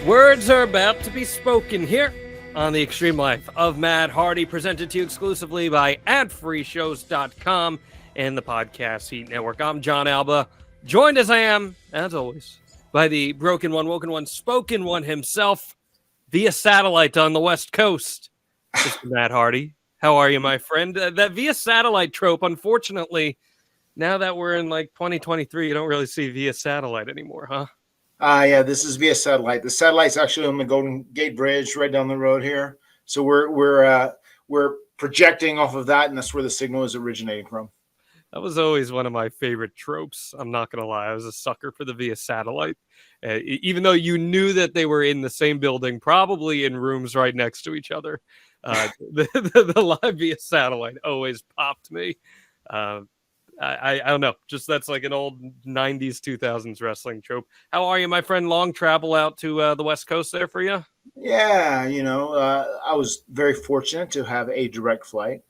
Words are about to be spoken here on the Extreme Life of Matt Hardy, presented to you exclusively by adfreeshows.com and the Podcast Heat Network. I'm John Alba, joined as I am, as always, by the broken one, woken one, spoken one himself via satellite on the West Coast, Mr. Matt Hardy. How are you, my friend? That via satellite trope, unfortunately, now that we're in like 2023, you don't really see via satellite anymore, huh? Yeah, this is via satellite. The satellite's actually on the Golden Gate Bridge right down the road here. So we're projecting off of that, and that's where the signal is originating from. That was always one of my favorite tropes. I'm not going to lie. I was a sucker for the via satellite. Even though you knew that they were in the same building, probably in rooms right next to each other. The live via satellite always popped me. I don't know. Just that's like an old 90s, 2000s wrestling trope. How are you, my friend? Long travel out to the West Coast there for you? Yeah, I was very fortunate to have a direct flight,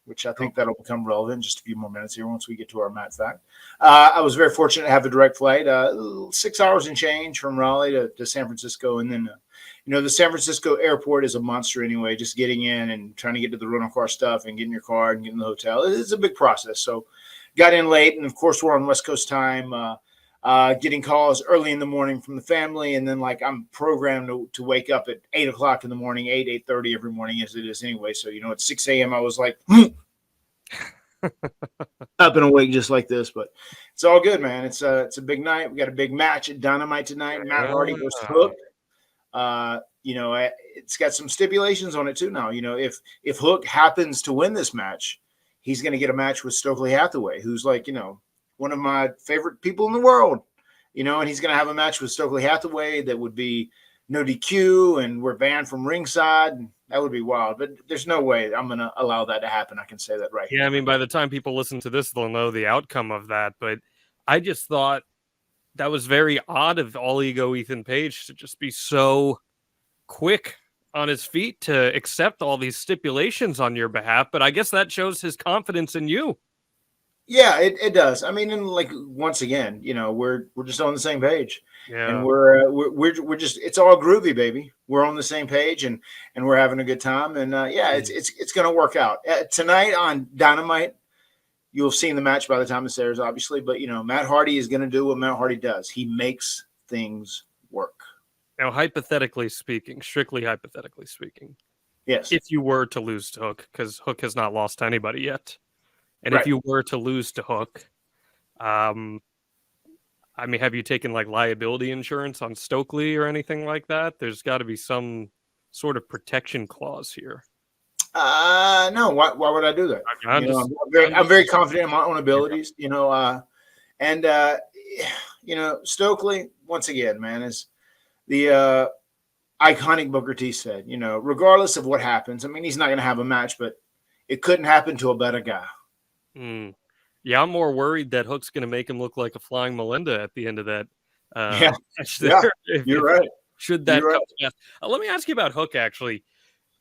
which I think that'll become relevant in just a few more minutes here once we get to our Matt fact. I was very fortunate to have a direct flight, 6 hours and change from Raleigh to San Francisco. And then, the San Francisco airport is a monster anyway, just getting in and trying to get to the rental car stuff and getting your car and getting in the hotel. It's a big process. So got in late, and of course we're on West Coast time, getting calls early in the morning from the family. And then I'm programmed to wake up at 8 o'clock in the morning, 8:30 every morning as it is anyway. So, at 6 a.m. I was like, up and awake just like this, but it's all good, man. It's a big night. We got a big match at Dynamite tonight. Matt Hardy versus Hook. It's got some stipulations on it too now. If Hook happens to win this match, he's going to get a match with Stokely Hathaway, who's one of my favorite people in the world, and he's going to have a match with Stokely Hathaway that would be no DQ, and we're banned from ringside. And that would be wild, but there's no way I'm going to allow that to happen. I can say that right here. Yeah, I mean, by the time people listen to this, they'll know the outcome of that. But I just thought that was very odd of All Ego Ethan Page to just be so quick on his feet to accept all these stipulations on your behalf. But I guess that shows his confidence in you. Yeah, it does. I mean, and once again, we're just on the same page, and we're just, it's all groovy, baby. We're on the same page, and we're having a good time, and it's going to work out tonight on Dynamite. You'll have seen the match by the time this airs, obviously, but Matt Hardy is going to do what Matt Hardy does. He makes things work. Now, hypothetically speaking, strictly hypothetically speaking, yes, if you were to lose to Hook, because Hook has not lost to anybody yet. And right. If you were to lose to Hook, I mean, have you taken liability insurance on Stokely or anything like that? There's got to be some sort of protection clause here. No. Why would I do that? I'm very confident in my own abilities. Stokely, once again, man, is the iconic Booker T said. Regardless of what happens, I mean, he's not going to have a match, but it couldn't happen to a better guy. Yeah, I'm more worried that Hook's going to make him look like a flying Melinda at the end of that. You're right. Should that come to pass? Let me ask you about Hook, actually.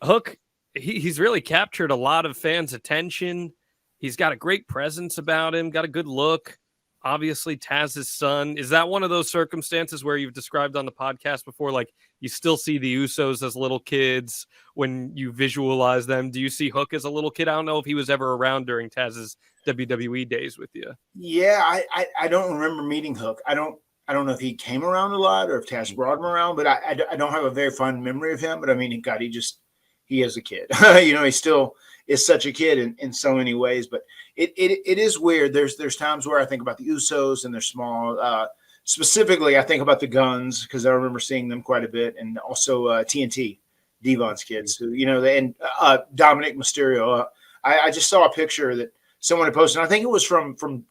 Hook, he's really captured a lot of fans' attention. He's got a great presence about him, got a good look. Obviously, Taz's son. Is that one of those circumstances where you've described on the podcast before, you still see the Usos as little kids when you visualize them? Do you see Hook as a little kid? I don't know if he was ever around during Taz's WWE days with you. Yeah, I don't remember meeting Hook. I don't know if he came around a lot or if Taz brought him around, but I don't have a very fond memory of him. But I mean, God, he is a kid. He still is such a kid in so many ways. But it is weird. There's times where I think about the Usos and they're small. Specifically, I think about the Guns because I remember seeing them quite a bit, and also TNT, Devon's kids, who and Dominic Mysterio. I just saw a picture that someone had posted. And I think it was from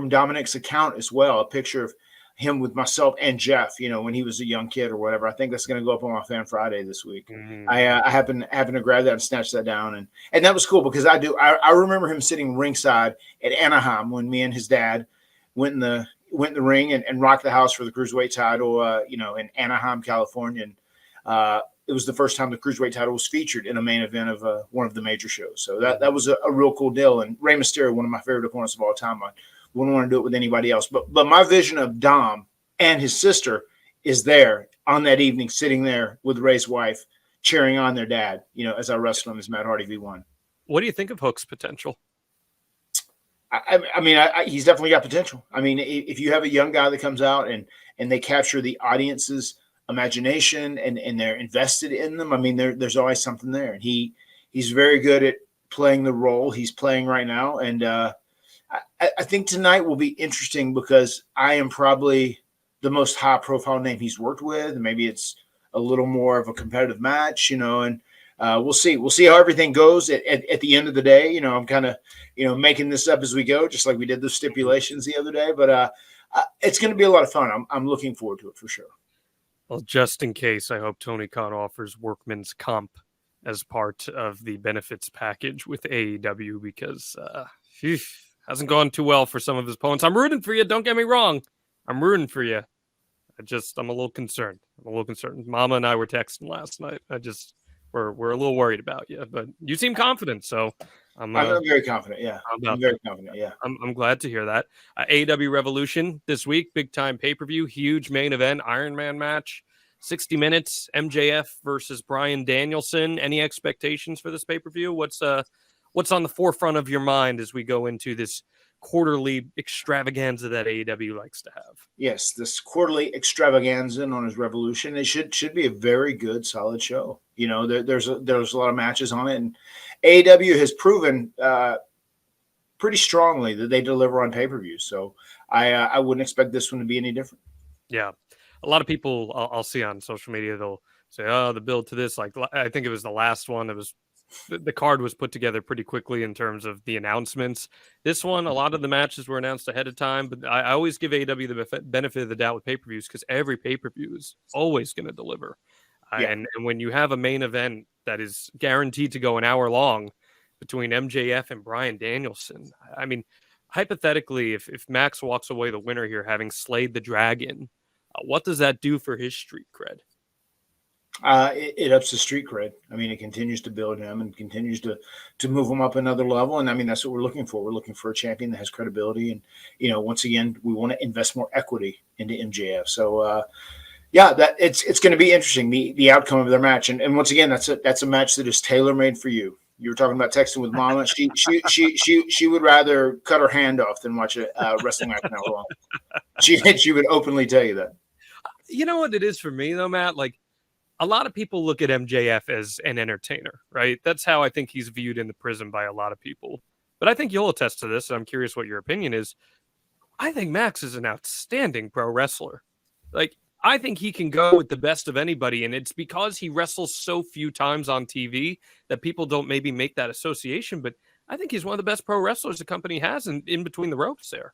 Dominic's account as well. A picture of him with myself and Jeff, when he was a young kid or whatever. I think that's going to go up on my Fan Friday this week. Mm-hmm. I happen to grab that and snatch that down. And that was cool because I remember him sitting ringside at Anaheim when me and his dad went in the ring and rocked the house for the Cruiserweight title, in Anaheim, California. And it was the first time the Cruiserweight title was featured in a main event of one of the major shows. So that was a real cool deal. And Rey Mysterio, one of my favorite opponents of all time. I wouldn't want to do it with anybody else. But my vision of Dom and his sister is there on that evening, sitting there with Ray's wife, cheering on their dad, as I wrestled him as Matt Hardy V1. What do you think of Hook's potential? I mean, he's definitely got potential. I mean, if you have a young guy that comes out and they capture the audience's imagination and they're invested in them, I mean, there's always something there. And he's very good at playing the role he's playing right now. And I think tonight will be interesting because I am probably the most high profile name he's worked with. And maybe it's a little more of a competitive match, and we'll see. We'll see how everything goes at the end of the day. I'm kind of, making this up as we go, just like we did the stipulations the other day. But it's going to be a lot of fun. I'm looking forward to it for sure. Well, just in case, I hope Tony Khan offers workman's comp as part of the benefits package with AEW because hasn't gone too well for some of his opponents. I'm rooting for you. Don't get me wrong. I'm rooting for you. I'm a little concerned. Mama and I were texting last night. We're a little worried about you, but you seem confident. So I'm very confident. Yeah. I'm very confident. Yeah. I'm glad to hear that. AEW Revolution this week, big time pay-per-view, huge main event, Iron Man match, 60 minutes, MJF versus Bryan Danielson. Any expectations for this pay-per-view? What's on the forefront of your mind as we go into this quarterly extravaganza that AEW likes to have? Yes, this quarterly extravaganza known as Revolution. It should be a very good, solid show. There's a lot of matches on it, and AEW has proven pretty strongly that they deliver on pay-per-views. So I wouldn't expect this one to be any different. Yeah, a lot of people I'll see on social media, they'll say, "Oh, the build to this." Like I think it was the last one. It was the card was put together pretty quickly in terms of the announcements. This one, a lot of the matches were announced ahead of time, but I always give AEW the benefit of the doubt with pay-per-views because every pay-per-view is always going to deliver. Yeah. And when you have a main event that is guaranteed to go an hour long between MJF and Bryan Danielson, I mean, hypothetically, if Max walks away the winner here, having slayed the dragon, what does that do for his street cred? It ups the street cred. I mean, it continues to build him and continues to move him up another level. And I mean, that's what we're looking for. We're looking for a champion that has credibility. And, once again, we want to invest more equity into MJF. So, that it's going to be interesting, the outcome of their match. And once again, that's a match that is tailor-made for you. You were talking about texting with Mama. She would rather cut her hand off than watch a wrestling match an hour long. She would openly tell you that. You know what it is for me, though, Matt? Like, a lot of people look at MJF as an entertainer, right? That's how I think he's viewed in the prison by a lot of people. But I think you'll attest to this, and I'm curious what your opinion is. I think Max is an outstanding pro wrestler. Like, I think he can go with the best of anybody, and it's because he wrestles so few times on TV that people don't maybe make that association, but I think he's one of the best pro wrestlers the company has in between the ropes there.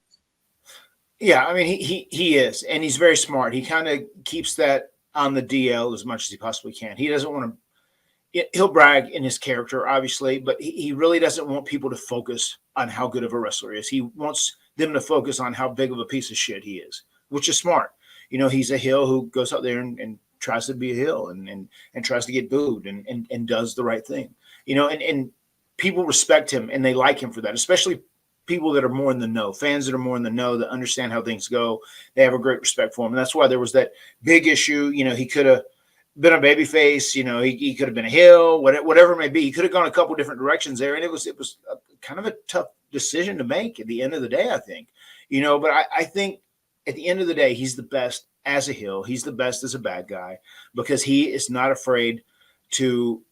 Yeah, I mean, he is, and he's very smart. He kind of keeps that on the DL as much as he possibly can. He doesn't want to, he'll brag in his character, obviously, but he really doesn't want people to focus on how good of a wrestler he is. He wants them to focus on how big of a piece of shit he is, which is smart. He's a heel who goes out there and tries to be a heel and tries to get booed and does the right thing, and people respect him and they like him for that, especially people that are more in the know, fans that are more in the know, that understand how things go. They have a great respect for him. And that's why there was that big issue. He could have been a babyface, he could have been a heel, whatever it may be. He could have gone a couple different directions there. And it was kind of a tough decision to make at the end of the day, I think, but I think at the end of the day, he's the best as a heel. He's the best as a bad guy because he is not afraid to,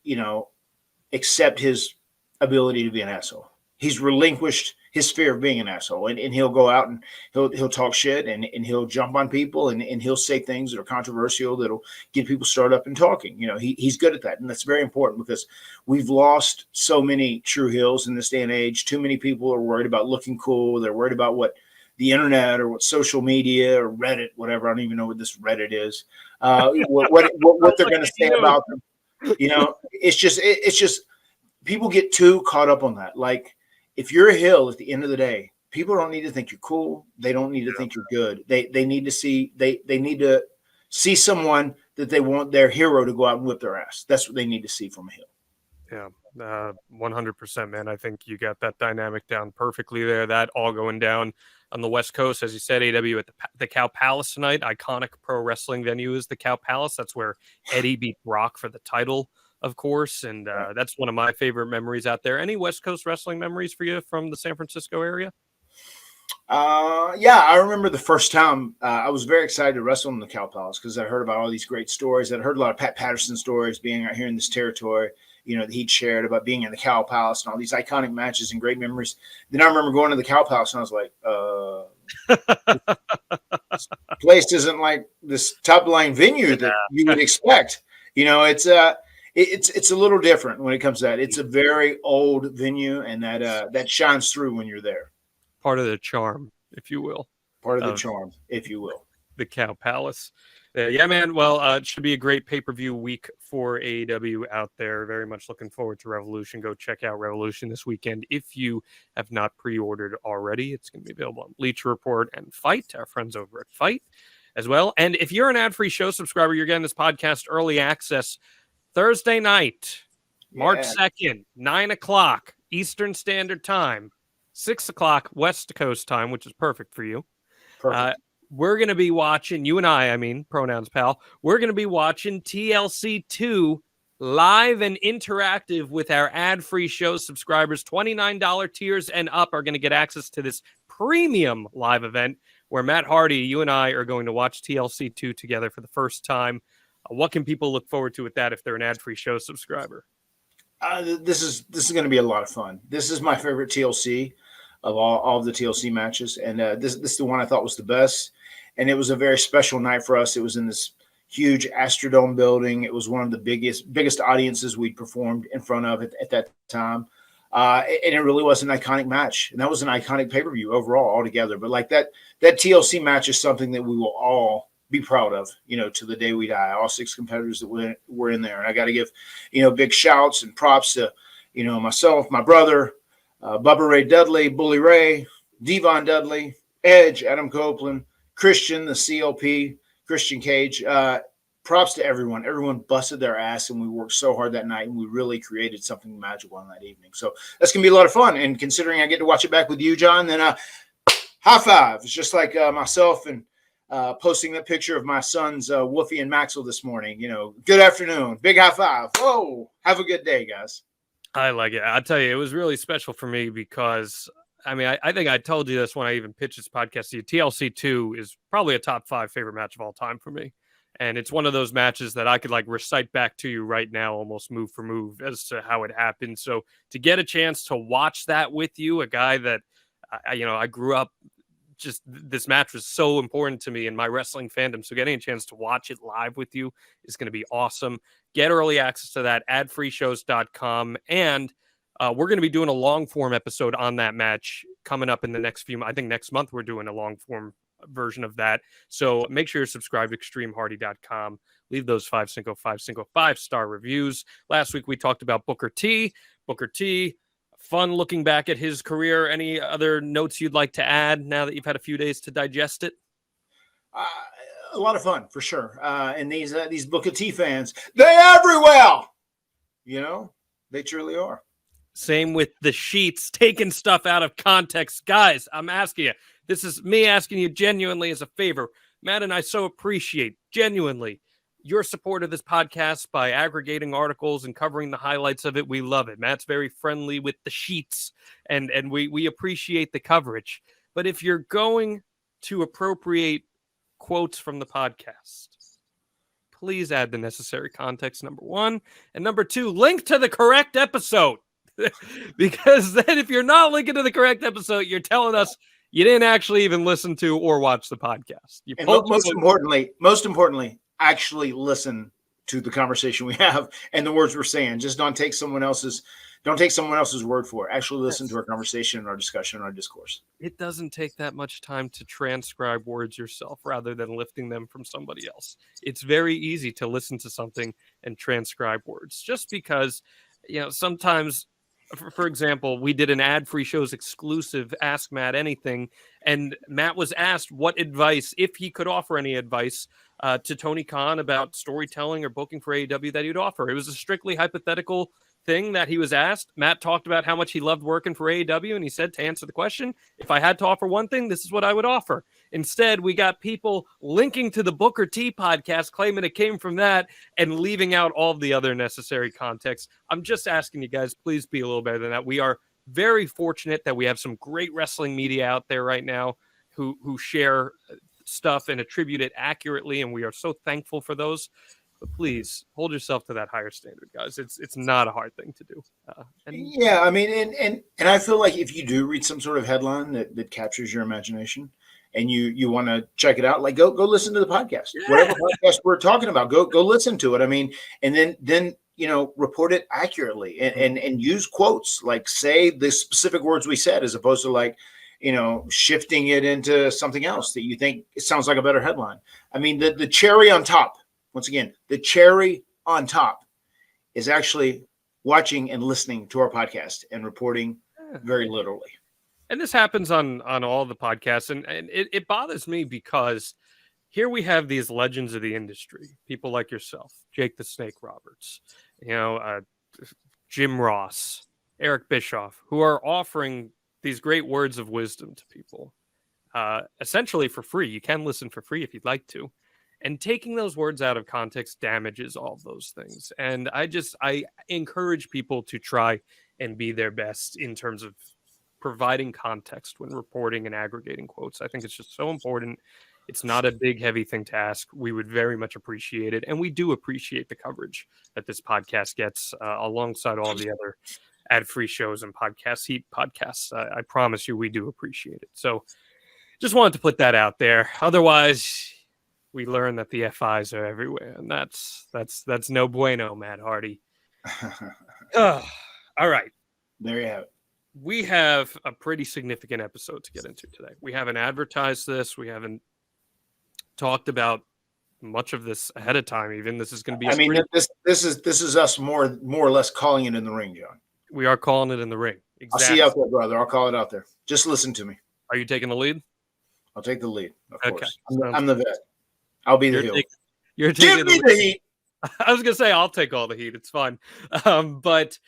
accept his ability to be an asshole. He's relinquished his fear of being an asshole, and he'll go out and he'll talk shit and he'll jump on people and he'll say things that are controversial that'll get people started up and talking. He's good at that, and that's very important because we've lost so many true heels in this day and age. Too many people are worried about looking cool. They're worried about what the internet or what social media or Reddit, whatever. I don't even know what this Reddit is. What they're going to say about them. It's just people get too caught up on that. Like, if you're a heel at the end of the day, people don't need to think you're cool. They don't need to think you're good. They need to see they need to see someone that they want their hero to go out and whip their ass. That's what they need to see from a heel. Yeah. 100%, man. I think you got that dynamic down perfectly there. That all going down on the West Coast, as you said. AW at the Cow Palace tonight. Iconic pro wrestling venue is the Cow Palace. That's where Eddie beat Brock for the title, of course, and that's one of my favorite memories out there. Any West Coast wrestling memories for you from the San Francisco area? Yeah, I remember the first time I was very excited to wrestle in the Cow Palace because I heard about all these great stories. I'd heard a lot of Pat Patterson stories being out here in this territory, that he'd shared about being in the Cow Palace and all these iconic matches and great memories. Then I remember going to the Cow Palace and I was like, this place isn't like this top line venue that you would expect. It's a little different when it comes to that. It's a very old venue, and that shines through when you're there. Part of the charm, if you will. Part of the charm, if you will. The Cow Palace. Yeah, man. Well, it should be a great pay-per-view week for AEW out there. Very much looking forward to Revolution. Go check out Revolution this weekend if you have not pre-ordered already. It's going to be available on Bleacher Report and Fight, our friends over at Fight as well. And if you're an ad-free show subscriber, you're getting this podcast early access Thursday night, March 2nd, 9 o'clock Eastern Standard Time. 6 o'clock West Coast time, which is perfect for you. Perfect. We're going to be watching, you and I mean, pronouns, pal. We're going to be watching TLC 2 live and interactive with our ad-free show subscribers. $29 tiers and up are going to get access to this premium live event where Matt Hardy, you and I are going to watch TLC 2 together for the first time. What can people look forward to with that if they're an ad-free show subscriber? This is going to be a lot of fun. This is my favorite TLC of all of the TLC matches, and this is the one I thought was the best. And it was a very special night for us. It was in this huge Astrodome building. It was one of the biggest audiences we'd performed in front of at that time, and it really was an iconic match. And that was an iconic pay-per-view overall altogether. But like that TLC match is something that we will all be proud of, to the day we die. All 6 competitors that were in there. And I got to give, big shouts and props to, myself, my brother, Bubba Ray Dudley, Bully Ray, Devon Dudley, Edge, Adam Copeland, Christian, the CLP, Christian Cage. Props to everyone. Everyone busted their ass, and we worked so hard that night, and we really created something magical on that evening. So that's going to be a lot of fun. And considering I get to watch it back with you, John, then high five. It's just like myself and posting that picture of my sons, Wolfie and Maxwell this morning. Good afternoon. Big high five. Whoa. Have a good day, guys. I like it. I'll tell you, it was really special for me because, I think I told you this when I even pitched this podcast to you. TLC 2 is probably a top 5 favorite match of all time for me. And it's one of those matches that I could recite back to you right now, almost move for move as to how it happened. So to get a chance to watch that with you, a guy that, I grew up, just this match was so important to me in my wrestling fandom. So getting a chance to watch it live with you is going to be awesome. Get early access to that, adfreeshows.com. And we're going to be doing a long form episode on that match coming up in the next few. I think next month we're doing a long form version of that. So make sure you're subscribed to extremehardy.com. Leave those 5-star reviews. Last week we talked about Booker T. Fun looking back at his career. Any other notes you'd like to add now that you've had a few days to digest it? A lot of fun for sure. And these Booker T fans, they're everywhere. They truly are. Same with the Sheets, taking stuff out of context. Guys, I'm asking you. This is me asking you genuinely as a favor. Matt and I so appreciate, genuinely, your support of this podcast by aggregating articles and covering the highlights of it. We love it. Matt's very friendly with the sheets, and we appreciate the coverage. But if you're going to appropriate quotes from the podcast, please add the necessary context, number one. And number two, link to the correct episode. Because then if you're not linking to the correct episode, you're telling us you didn't actually even listen to or watch the podcast. And most importantly, actually listen to the conversation we have and the words we're saying. Just don't take someone else's word for it. Actually listen to our conversation and our discussion and our discourse. It doesn't take that much time to transcribe words yourself rather than lifting them from somebody else. It's very easy to listen to something and transcribe words just because, sometimes, for example, we did an ad-free shows exclusive Ask Matt Anything, and Matt was asked what advice, if he could offer any advice to Tony Khan about storytelling or booking for AEW that he'd offer. It was a strictly hypothetical thing that he was asked, Matt talked about how much he loved working for AEW, and he said, to answer the question, if I had to offer one thing, this is what I would offer. Instead, we got people linking to the Booker T podcast, claiming it came from that, and leaving out all of the other necessary context. I'm just asking you guys, please be a little better than that. We are very fortunate that we have some great wrestling media out there right now who share stuff and attribute it accurately, and we are so thankful for those. But please hold yourself to that higher standard, guys. It's not a hard thing to do. Yeah, I mean, and I feel like if you do read some sort of headline that captures your imagination, and you want to check it out, like go listen to the podcast, whatever podcast we're talking about, go listen to it. I mean, and then report it accurately and use quotes, like say the specific words we said, as opposed to like shifting it into something else that you think it sounds like a better headline. I mean, the cherry on top. Once again, the cherry on top is actually watching and listening to our podcast and reporting very literally. And this happens on all the podcasts. And it bothers me because here we have these legends of the industry, people like yourself, Jake the Snake Roberts, Jim Ross, Eric Bischoff, who are offering these great words of wisdom to people, essentially for free. You can listen for free if you'd like to. And taking those words out of context damages all of those things. And I encourage people to try and be their best in terms of providing context when reporting and aggregating quotes. I think it's just so important. It's not a big, heavy thing to ask. We would very much appreciate it. And we do appreciate the coverage that this podcast gets alongside all the other ad-free shows and podcast heat podcasts. I promise you, we do appreciate it. So just wanted to put that out there. Otherwise, we learn that the FIs are everywhere, and that's no bueno, Matt Hardy. All right. There you have it. We have a pretty significant episode to get into today. We haven't advertised this. We haven't talked about much of this ahead of time. Even this is going to be. This is us more or less calling it in the ring, John. We are calling it in the ring. Exactly. I'll see you out there, brother. I'll call it out there. Just listen to me. Are you taking the lead? I'll take the lead. Of course. Okay. I'm the vet. I'll be the heel. You're taking the heat. I was going to say, I'll take all the heat. It's fine. But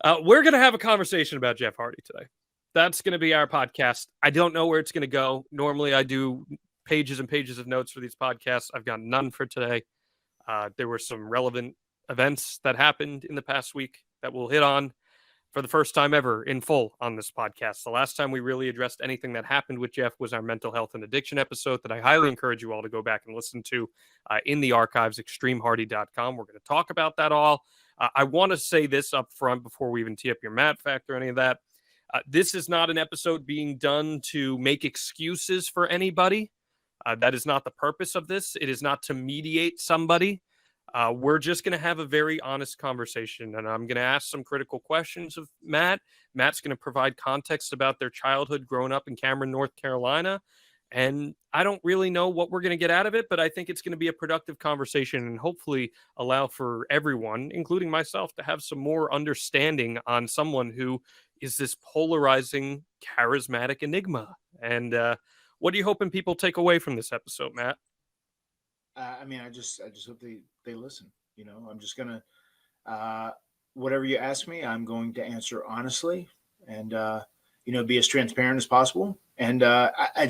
we're going to have a conversation about Jeff Hardy today. That's going to be our podcast. I don't know where it's going to go. Normally, I do pages and pages of notes for these podcasts. I've got none for today. There were some relevant events that happened in the past week that we'll hit on for the first time ever in full on this podcast. The last time we really addressed anything that happened with Jeff was our mental health and addiction episode that I highly encourage you all to go back and listen to in the archives, extremehardy.com. We're going to talk about that all. I want to say this up front before we even tee up your Matt fact or any of that. This is not an episode being done to make excuses for anybody. That is not the purpose of this. It is not to mediate somebody. We're just going to have a very honest conversation, and I'm going to ask some critical questions of Matt. Matt's going to provide context about their childhood growing up in Cameron, North Carolina, and I don't really know what we're going to get out of it, but I think it's going to be a productive conversation and hopefully allow for everyone, including myself, to have some more understanding on someone who is this polarizing, charismatic enigma. And what are you hoping people take away from this episode, Matt? I just hope they listen. I'm just gonna whatever you ask me, I'm going to answer honestly, and be as transparent as possible. And I'm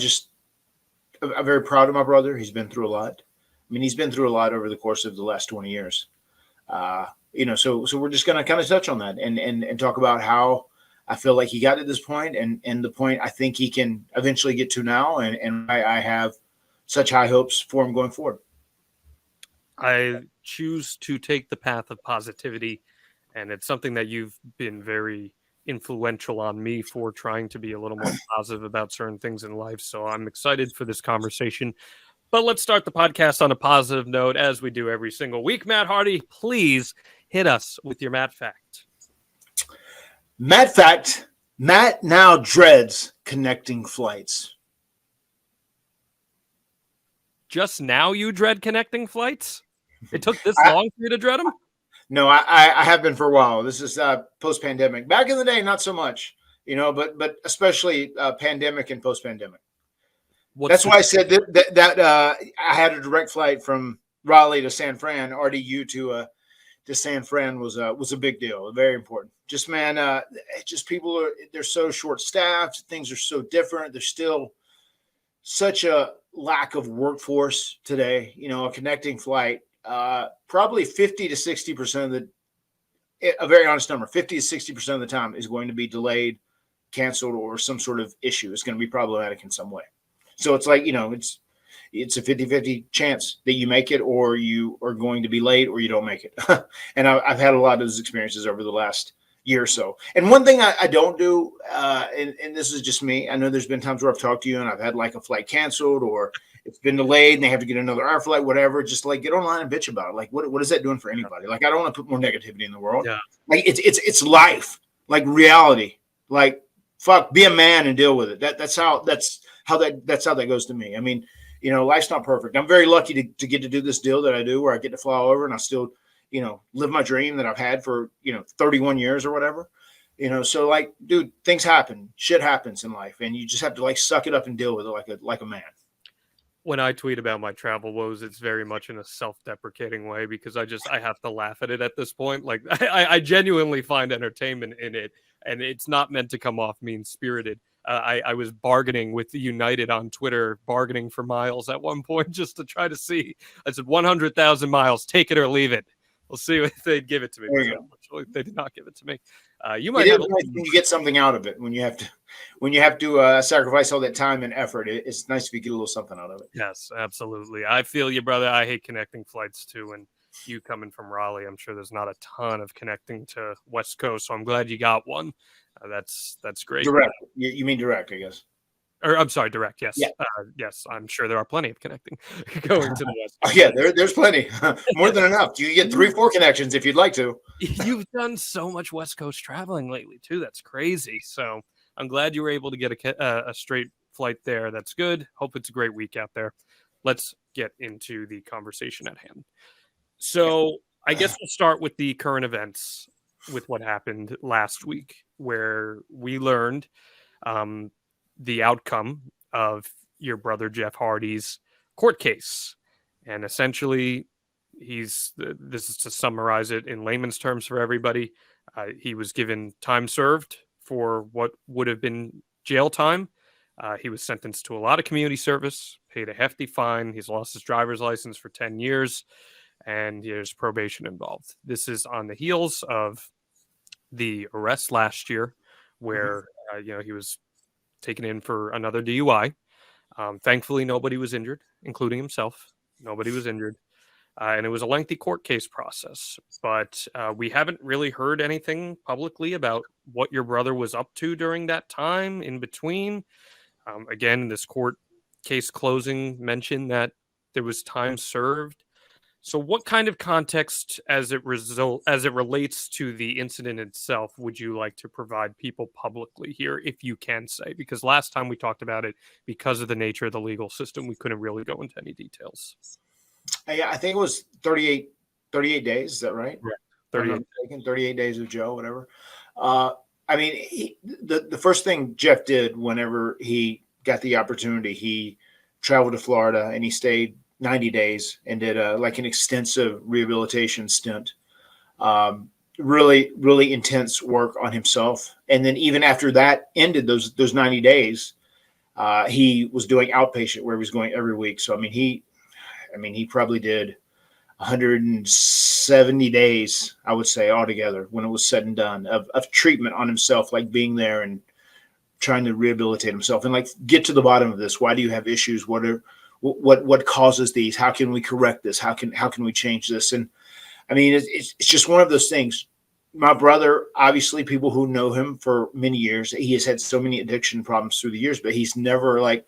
very proud of my brother. He's been through a lot. He's been through a lot over the course of the last 20 years. So we're just gonna kind of touch on that and talk about how I feel like he got to this point and the point I think he can eventually get to now, and I have such high hopes for him going forward. I choose to take the path of positivity, and it's something that you've been very influential on me for, trying to be a little more positive about certain things in life. So I'm excited for this conversation. But let's start the podcast on a positive note, as we do every single week. Matt Hardy, please hit us with your Matt fact. Matt fact: Matt now dreads connecting flights. Just now you dread connecting flights? It took this long for you to dread them? No, I have been for a while. This is post-pandemic. Back in the day, not so much, but especially pandemic and post-pandemic. That's why I said that I had a direct flight from Raleigh to San Fran, RDU to San Fran was a big deal, very important. Just man, just people they're so short staffed. Things are so different. There's still such a lack of workforce today. A connecting flight, probably 50 to 60% of a very honest number, 50 to 60% of the time is going to be delayed, canceled, or some sort of issue. It's going to be problematic in some way. So it's like, it's a 50-50 chance that you make it, or you are going to be late, or you don't make it. And I've had a lot of those experiences over the last year or so. And one thing I don't do, and this is just me, I know there's been times where I've talked to you and I've had like a flight canceled, or it's been delayed and they have to get another air flight, whatever. Just like get online and bitch about it. Like, what is that doing for anybody? Like, I don't want to put more negativity in the world. Yeah. Like it's life, like reality. Like, fuck, be a man and deal with it. That's how that goes to me. I mean, life's not perfect. I'm very lucky to get to do this deal that I do, where I get to fly over and I still, live my dream that I've had for, 31 years or whatever. So like, dude, things happen, shit happens in life, and you just have to like suck it up and deal with it like a man. When I tweet about my travel woes, it's very much in a self-deprecating way, because I have to laugh at it at this point. Like I genuinely find entertainment in it, and it's not meant to come off mean-spirited. I was bargaining with the United on Twitter, bargaining for miles at one point just to try to see. I said 100,000 miles, take it or leave it. We'll see if they'd give it to me. Unfortunately, they did not give it to me. You might have you get something out of it when you have to sacrifice all that time and effort. It's nice if you get a little something out of it. Yes, absolutely. I feel you, brother. I hate connecting flights too, and you coming from Raleigh, I'm sure there's not a ton of connecting to West Coast, so I'm glad you got one. That's great. Direct. You mean direct, I guess. Or I'm sorry, direct. Yes. Yeah. Yes. I'm sure there are plenty of connecting going to the West Coast. Oh, yeah, there's plenty. More than enough. You get 3-4 connections if you'd like to. You've done so much West Coast traveling lately too. That's crazy. So I'm glad you were able to get a straight flight there. That's good. Hope it's a great week out there. Let's get into the conversation at hand. So I guess we'll start with the current events, with what happened last week, where we learned the outcome of your brother Jeff Hardy's court case. And essentially, this is to summarize it in layman's terms for everybody. He was given time served for what would have been jail time. He was sentenced to a lot of community service, paid a hefty fine. He's lost his driver's license for 10 years, and there's probation involved. This is on the heels of the arrest last year, where he was taken in for another DUI. Thankfully, nobody was injured, including himself. Nobody was injured. And it was a lengthy court case process. But we haven't really heard anything publicly about what your brother was up to during that time in between. Again, this court case closing mentioned that there was time served. So what kind of context as it relates to the incident itself would you like to provide people publicly here, if you can say? Because last time we talked about it, because of the nature of the legal system, we couldn't really go into any details. Yeah, I think it was 38 days. Is that right? Right. 38 days of jail, whatever. I mean, the first thing Jeff did whenever he got the opportunity, he traveled to Florida and he stayed 90 days and did like an extensive rehabilitation stint. Really, really intense work on himself. And then even after that ended, those 90 days, he was doing outpatient where he was going every week. So, I mean, he probably did 170 days, I would say, altogether when it was said and done of treatment on himself, like being there and trying to rehabilitate himself and like get to the bottom of this. Why do you have issues? What causes these? How can we correct this? How can we change this? And I mean, it's just one of those things. My brother, obviously, people who know him for many years, he has had so many addiction problems through the years, but he's never like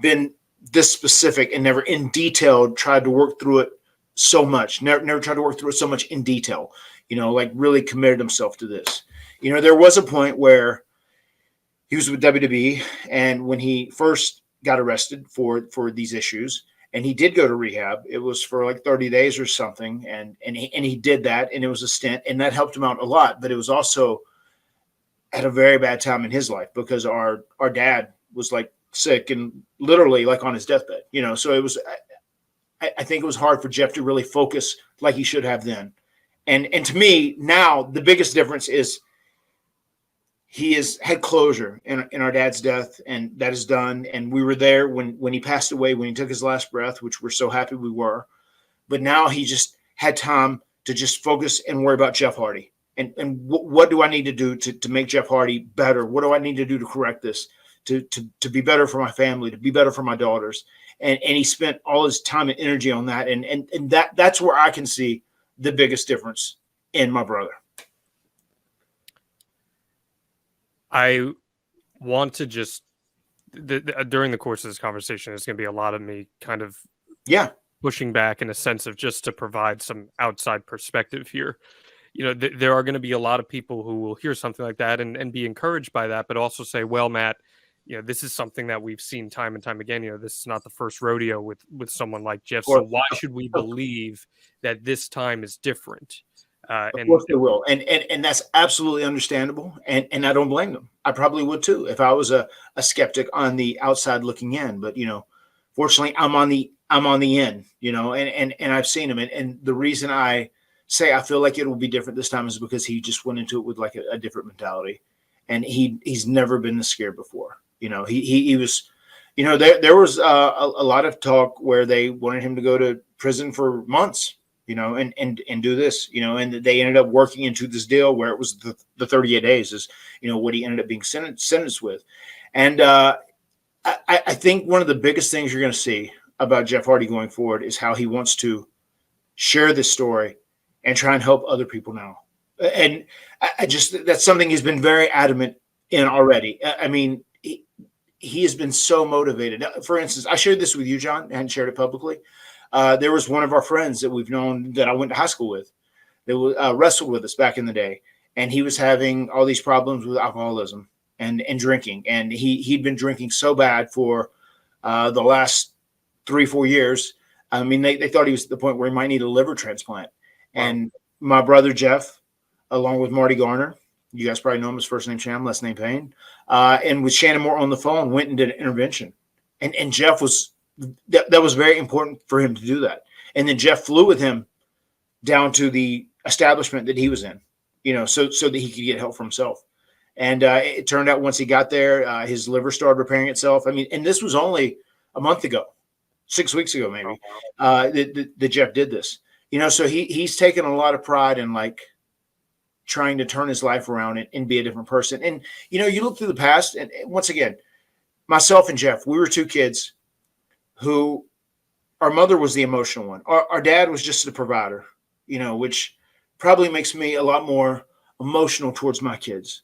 been this specific and never in detail tried to work through it so much. Never tried to work through it so much in detail. Like really committed himself to this. There was a point where he was with WWE, and when he first got arrested for these issues, and he did go to rehab. It was for like 30 days or something. And he did that, and it was a stint, and that helped him out a lot. But it was also at a very bad time in his life because our dad was like sick and literally like on his deathbed, so it was, I think it was hard for Jeff to really focus like he should have then. And to me now, the biggest difference is he has had closure in our dad's death, and that is done. And we were there when he passed away, when he took his last breath, which we're so happy we were. But now he just had time to just focus and worry about Jeff Hardy. And what do I need to do to make Jeff Hardy better? What do I need to do to correct this, to be better for my family, to be better for my daughters? And he spent all his time and energy on that. And that's where I can see the biggest difference in my brother. I want to just during the course of this conversation, there's going to be a lot of me kind of pushing back in a sense of just to provide some outside perspective here. You know, there are going to be a lot of people who will hear something like that and be encouraged by that, but also say, well, Matt, you know, this is something that we've seen time and time again. You know, this is not the first rodeo with someone like Jeff. So why should we believe that this time is different? Of course they will. And that's absolutely understandable. And I don't blame them. I probably would too, if I was a skeptic on the outside looking in. But, you know, fortunately I'm on the in, you know, and I've seen him. And the reason I say I feel like it will be different this time is because he just went into it with like a different mentality. And he's never been this scared before. You know, he was, you know, there was a lot of talk where they wanted him to go to prison for months, you know, and do this, you know, and they ended up working into this deal where it was the 38 days is, you know, what he ended up being sentenced with. And I think one of the biggest things you're going to see about Jeff Hardy going forward is how he wants to share this story and try and help other people now. And I just, that's something he's been very adamant in already. I mean, he has been so motivated. For instance, I shared this with you, John. I hadn't shared it publicly. There was one of our friends that we've known that I went to high school with that wrestled with us back in the day. And he was having all these problems with alcoholism and drinking. And he'd been drinking so bad for the last 3-4 years. I mean, they thought he was at the point where he might need a liver transplant. Wow. And my brother, Jeff, along with Marty Garner, you guys probably know him as first name Sham, last name Payne, and with Shannon Moore on the phone, went and did an intervention. And Jeff was, that was very important for him to do that. And then Jeff flew with him down to the establishment that he was in, you know, so that he could get help for himself. And it turned out once he got there, his liver started repairing itself. I mean, and this was only a month ago, 6 weeks ago, maybe, that Jeff did this, you know, so he's taken a lot of pride in like trying to turn his life around and be a different person. And, you know, you look through the past, and once again, myself and Jeff, we were two kids who, our mother was the emotional one. Our dad was just the provider, you know, which probably makes me a lot more emotional towards my kids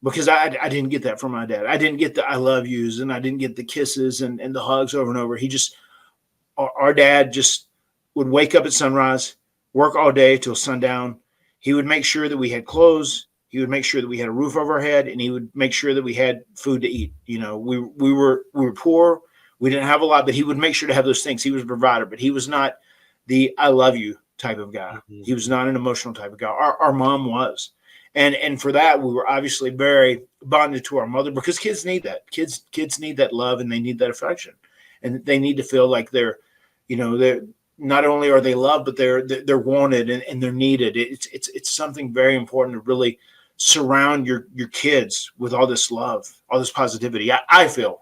because I didn't get that from my dad. I didn't get the I love yous, and I didn't get the kisses and the hugs over and over. He just, our dad just would wake up at sunrise, work all day till sundown. He would make sure that we had clothes. He would make sure that we had a roof over our head, and he would make sure that we had food to eat. You know, we were poor. We didn't have a lot, but he would make sure to have those things. He was a provider, but he was not the I love you type of guy. Mm-hmm. He was not an emotional type of guy. Our mom was. And for that, we were obviously very bonded to our mother because kids need that. Kids need that love, and they need that affection. And they need to feel like they're, you know, they're not only are they loved, but they're wanted and they're needed. It's something very important to really surround your kids with all this love, all this positivity. I feel.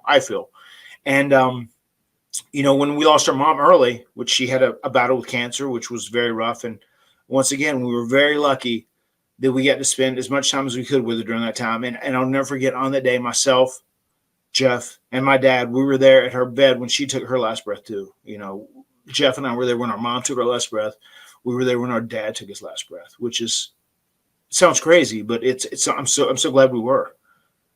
And, you know, when we lost our mom early, which she had a battle with cancer, which was very rough. And once again, we were very lucky that we got to spend as much time as we could with her during that time. And I'll never forget on that day, myself, Jeff, and my dad, we were there at her bed when she took her last breath too. You know, Jeff and I were there when our mom took her last breath. We were there when our dad took his last breath, which is, sounds crazy, but I'm so glad we were.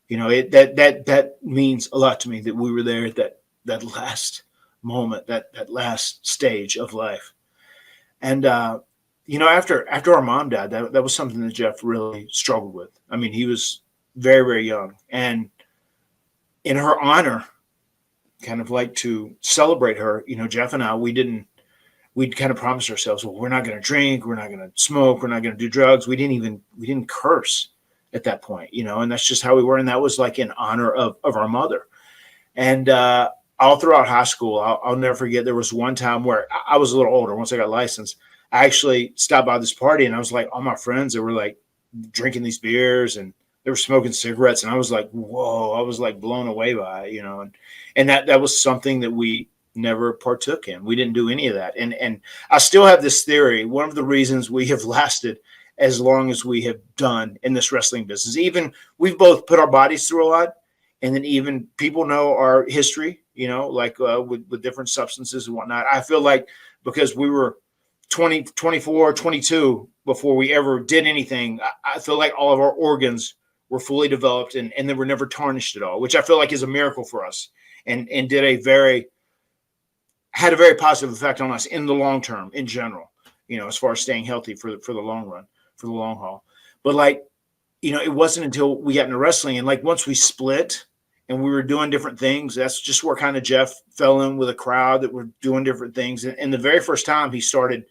You know, that means a lot to me that we were there at that last moment, that last stage of life. And you know, after our mom died, that was something that Jeff really struggled with. I mean, he was very, very young, and in her honor, kind of like to celebrate her, you know, Jeff and I, we'd kind of promised ourselves, well, we're not going to drink, we're not going to smoke, we're not going to do drugs. We didn't curse at that point, you know, and that's just how we were. And that was like in honor of our mother. And all throughout high school, I'll never forget, there was one time where I was a little older once I got licensed. I actually stopped by this party and I was like, all my friends that were like drinking these beers and they were smoking cigarettes. And I was like, whoa, I was like blown away by it, you know, and that was something that we never partook in. We didn't do any of that. And I still have this theory. One of the reasons we have lasted as long as we have done in this wrestling business, even we've both put our bodies through a lot. And then even people know our history, you know, like with different substances and whatnot. I feel like because we were 20, 24, 22 before we ever did anything, I feel like all of our organs were fully developed and they were never tarnished at all, which I feel like is a miracle for us and had a very positive effect on us in the long term in general, you know, as far as staying healthy for the long run, for the long haul. But like, you know, it wasn't until we got into wrestling and like once we split and we were doing different things, that's just where kind of Jeff fell in with a crowd that were doing different things. And the very first time he started,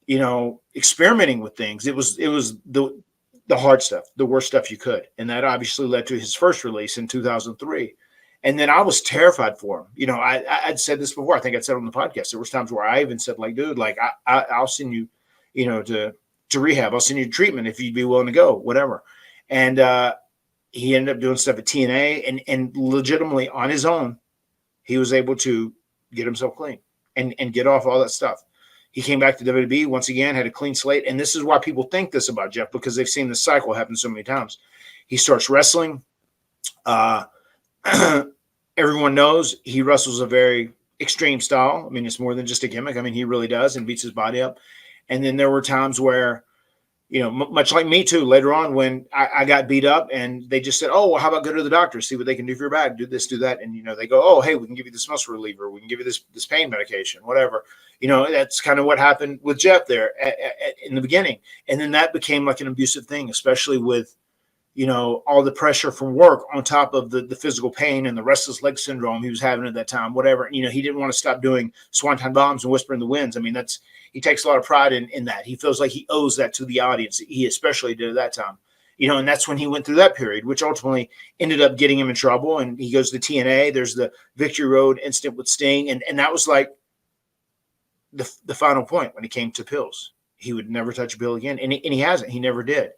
you know, experimenting with things, it was the hard stuff, the worst stuff you could. And that obviously led to his first release in 2003. And then I was terrified for him. You know, I'd said this before. I think I'd said on the podcast. There was times where I even said, like, dude, like I'll send you, you know, to rehab. I'll send you to treatment if you'd be willing to go, whatever. And he ended up doing stuff at TNA and legitimately on his own, he was able to get himself clean and get off all that stuff. He came back to WWE once again, had a clean slate. And this is why people think this about Jeff, because they've seen this cycle happen so many times. He starts wrestling. Everyone knows he wrestles a very extreme style. I mean, it's more than just a gimmick. I mean, he really does and beats his body up. And then there were times where, you know, much like me too, later on when I got beat up and they just said, oh, well, how about go to the doctor, see what they can do for your back, do this, do that. And, you know, they go, oh, hey, we can give you this muscle reliever. We can give you this pain medication, whatever. You know, that's kind of what happened with Jeff there in the beginning. And then that became like an abusive thing, especially with, you know, all the pressure from work on top of the physical pain and the restless leg syndrome he was having at that time, whatever. You know, he didn't want to stop doing swanton bombs and whisper in the winds. I mean, he takes a lot of pride in that. He feels like he owes that to the audience. He especially did at that time, you know, and that's when he went through that period, which ultimately ended up getting him in trouble. And he goes to TNA. There's the Victory Road incident with Sting. And that was like the final point when he came to pills. He would never touch a pill again. And he hasn't. He never did.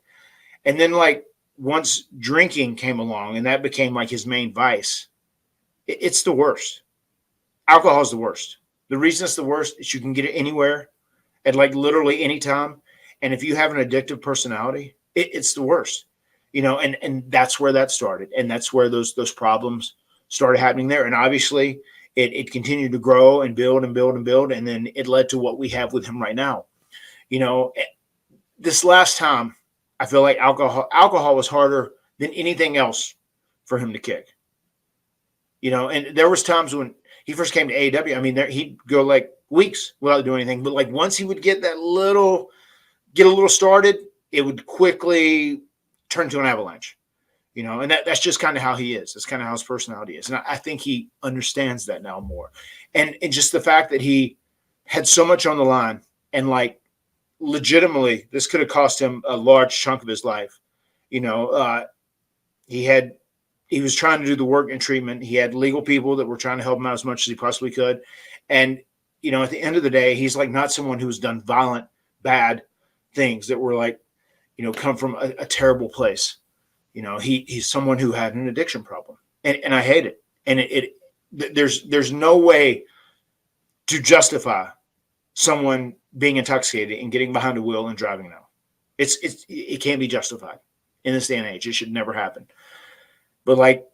And then like, once drinking came along and that became like his main vice, it's the worst. Alcohol is the worst. The reason it's the worst is you can get it anywhere at like literally any time. And if you have an addictive personality, it's the worst, you know, and that's where that started. And that's where those problems started happening there. And obviously it continued to grow and build and build and build. And then it led to what we have with him right now. You know, this last time, I feel like alcohol was harder than anything else for him to kick. You know, and there was times when he first came to AEW, I mean, he'd go like weeks without doing anything. But like once he would get a little started, it would quickly turn to an avalanche. You know, and that's just kind of how he is. That's kind of how his personality is. And I think he understands that now more. And just the fact that he had so much on the line and like, legitimately, this could have cost him a large chunk of his life. You know, he was trying to do the work and treatment. He had legal people that were trying to help him out as much as he possibly could. And, you know, at the end of the day, he's like not someone who's done violent, bad things that were like, you know, come from a terrible place. You know, he's someone who had an addiction problem. And I hate it. And there's no way to justify someone being intoxicated and getting behind a wheel and driving now. It can't be justified in this day and age. It should never happen. But like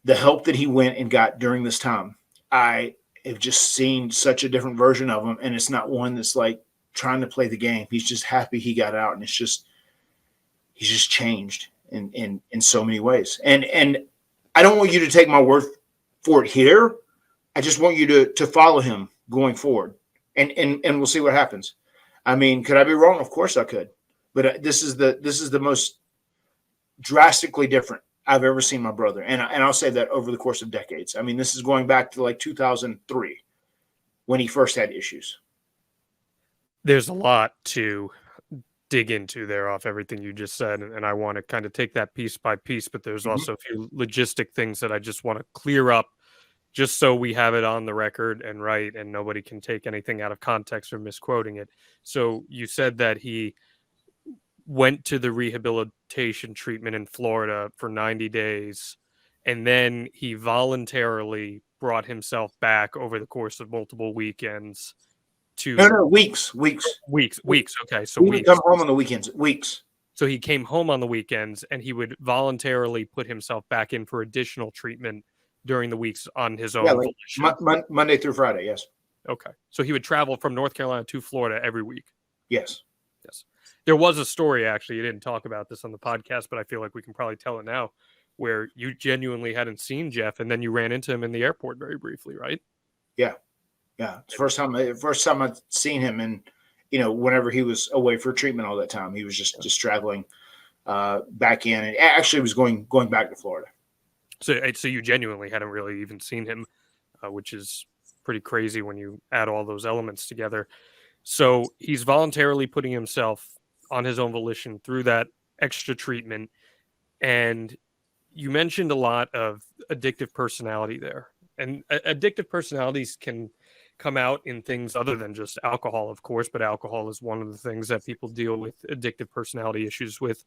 the help that he went and got during this time, I have just seen such a different version of him. And it's not one that's like trying to play the game. He's just happy he got out. And he's just changed in so many ways. And I don't want you to take my word for it here. I just want you to follow him going forward. And we'll see what happens. I mean, could I be wrong? Of course I could. But this is the most drastically different I've ever seen my brother. And I'll say that over the course of decades. I mean, this is going back to like 2003 when he first had issues. There's a lot to dig into there off everything you just said. And I want to kind of take that piece by piece, but there's also a few logistic things that I just want to clear up just so we have it on the record and right, and nobody can take anything out of context or misquoting it. So you said that he went to the rehabilitation treatment in Florida for 90 days, and then he voluntarily brought himself back over the course of multiple weekends to No, weeks. weeks. Okay, so We would weeks. come home on the weekends, weeks. So he came home on the weekends, and he would voluntarily put himself back in for additional treatment during the weeks on his own Yeah, like volition. Monday through Friday. Yes. Okay, so he would travel from North Carolina to Florida every week. Yes. Yes. There was a story, actually. You didn't talk about this on the podcast, but I feel like we can probably tell it now, where you genuinely hadn't seen Jeff, and then you ran into him in the airport very briefly, right? Yeah. Yeah. It's the first time I'd seen him, and whenever he was away for treatment all that time, he was just traveling back in, and actually was going back to Florida. So you genuinely hadn't really even seen him, which is pretty crazy when you add all those elements together. So he's voluntarily putting himself on his own volition through that extra treatment. And you mentioned a lot of addictive personality there. And addictive personalities can come out in things other than just alcohol, of course, but alcohol is one of the things that people deal with addictive personality issues with.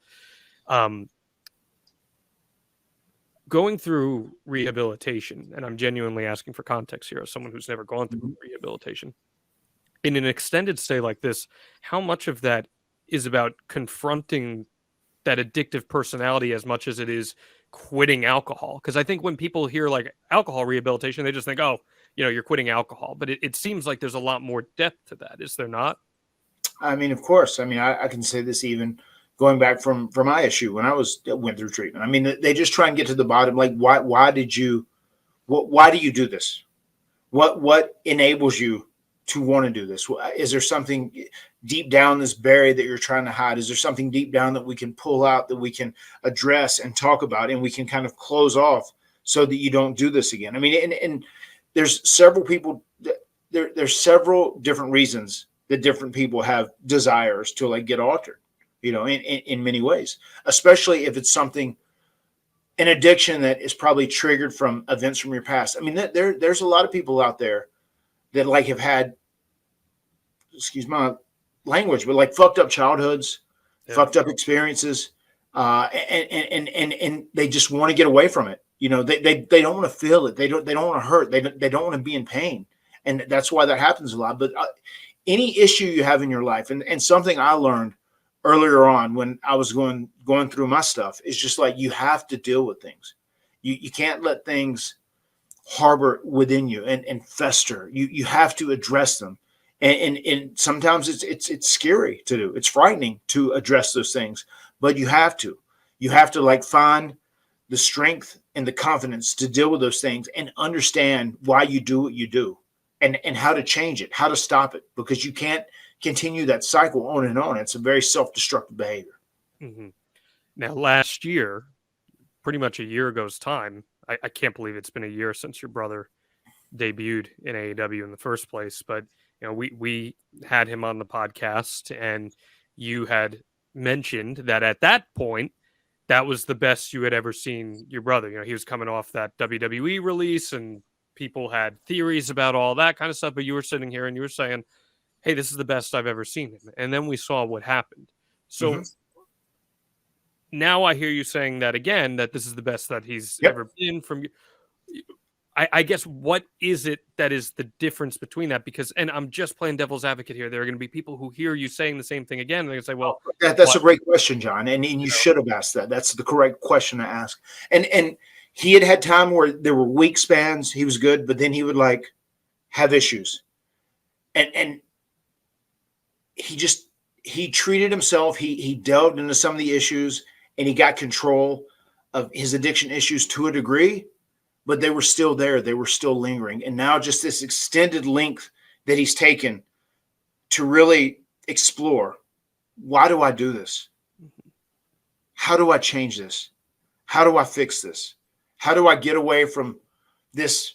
Going through rehabilitation, and I'm genuinely asking for context here as someone who's never gone through rehabilitation. In an extended stay like this, how much of that is about confronting that addictive personality as much as it is quitting alcohol? Because I think when people hear like alcohol rehabilitation, they just think, oh, you're quitting alcohol. But it seems like there's a lot more depth to that. Is there not? I mean, of course. I mean, I can say this even going back from my issue when I went through treatment. I mean, they just try and get to the bottom. Like, why do you do this? What enables you to want to do this? Is there something deep down that's buried that you're trying to hide? Is there something deep down that we can pull out, that we can address and talk about, and we can kind of close off so that you don't do this again? I mean, and there's several people, there's several different reasons that different people have desires to like get altered, in many ways, especially if it's something, an addiction that is probably triggered from events from your past. I mean, there's a lot of people out there that like have had, excuse my language, but like fucked up childhoods, fucked up experiences, and they just want to get away from it. They don't want to feel it. They don't want to hurt. They don't want to be in pain, and that's why that happens a lot. But any issue you have in your life, and something I learned earlier on when I was going through my stuff, is just like you have to deal with things. You can't let things harbor within you and fester. You have to address them. And sometimes it's scary to do. It's frightening to address those things, but you have to like find the strength and the confidence to deal with those things and understand why you do what you do and how to change it, how to stop it, because you can't continue that cycle on and on. It's a very self-destructive behavior. Mm-hmm. Now, last year, pretty much a year ago's time, I can't believe it's been a year since your brother debuted in AEW in the first place, but we had him on the podcast, and you had mentioned that at that point, that was the best you had ever seen your brother. He was coming off that WWE release, and people had theories about all that kind of stuff, but you were sitting here and you were saying, hey, this is the best I've ever seen him. And then we saw what happened. So now I hear you saying that again, that this is the best that he's ever been from you. I guess what is it that is the difference between that? Because, and I'm just playing devil's advocate here, there are going to be people who hear you saying the same thing again, and they're going to say, well, that's a great question, John. And you should have asked that. That's the correct question to ask. And he had time where there were weak spans. He was good, but then he would like have issues. And he treated himself. He delved into some of the issues, and he got control of his addiction issues to a degree, but they were still there. They were still lingering. And now just this extended length that he's taken to really explore, why do I do this? How do I change this? How do I fix this? How do I get away from this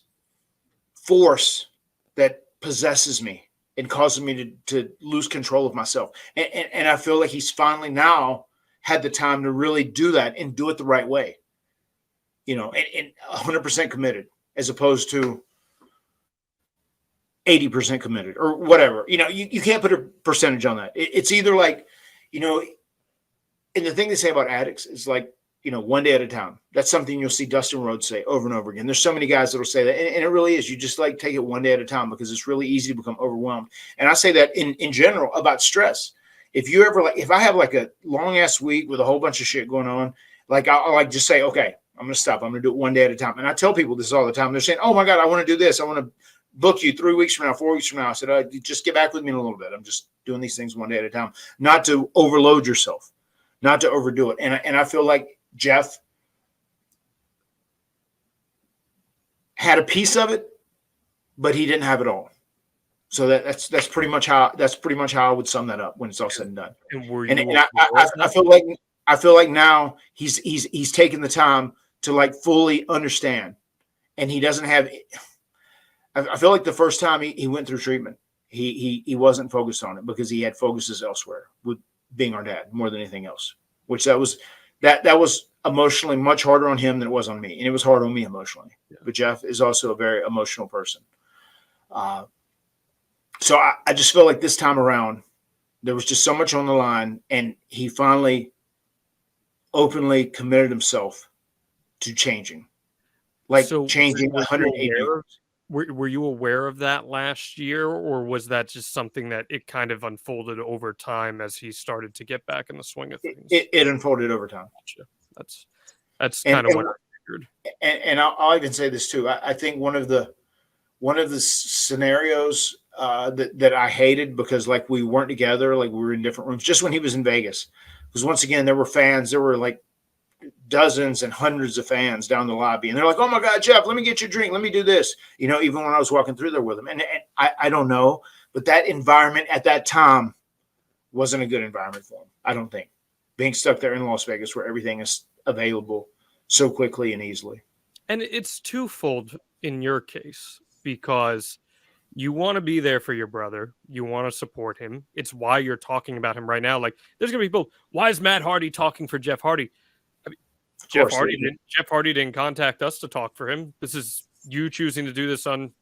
force that possesses me and causes me to lose control of myself? And I feel like he's finally now had the time to really do that and do it the right way. And 100% committed. as opposed to 80% committed or whatever. You can't put a percentage on that. It's either like, and the thing they say about addicts is like, one day at a time. That's something you'll see Dustin Rhodes say over and over again. There's so many guys that'll say that. And it really is. You just like take it one day at a time because it's really easy to become overwhelmed. And I say that in general about stress. If I have like a long ass week with a whole bunch of shit going on, like I'll like just say, okay, I'm going to stop. I'm going to do it one day at a time. And I tell people this all the time. They're saying, oh my God, I want to do this. I want to book you 3 weeks from now, 4 weeks from now. I said, just get back with me in a little bit. I'm just doing these things one day at a time, not to overload yourself, not to overdo it. And I feel like Jeff had a piece of it, but he didn't have it all. So that's pretty much how I would sum that up when it's all said and done. And I feel like now he's taken the time to like fully understand, and he doesn't have. I feel like the first time he went through treatment, he wasn't focused on it because he had focuses elsewhere with being our dad more than anything else. Which that was emotionally much harder on him than it was on me, and it was hard on me emotionally. Yeah. But Jeff is also a very emotional person. So I just feel like this time around, there was just so much on the line, and he finally openly committed himself to changing, changing 180. Were you aware of that last year, or was that just something that it kind of unfolded over time as he started to get back in the swing of things? It unfolded over time. Gotcha. That's kind of what I figured. And I'll even say this too. I think one of the scenarios that I hated because like we weren't together, like we were in different rooms, just when he was in Vegas, because once again there were fans, there were like dozens and hundreds of fans down the lobby, and they're like, "Oh my God, Jeff, let me get you a drink, let me do this." Even when I was walking through there with him, and I don't know, but that environment at that time wasn't a good environment for him. I don't think being stuck there in Las Vegas where everything is available so quickly and easily. And it's twofold in your case because you want to be there for your brother. You want to support him. It's why you're talking about him right now. Like, there's going to be people, why is Matt Hardy talking for Jeff Hardy? I mean, Jeff Hardy didn't contact us to talk for him. This is you choosing to do this on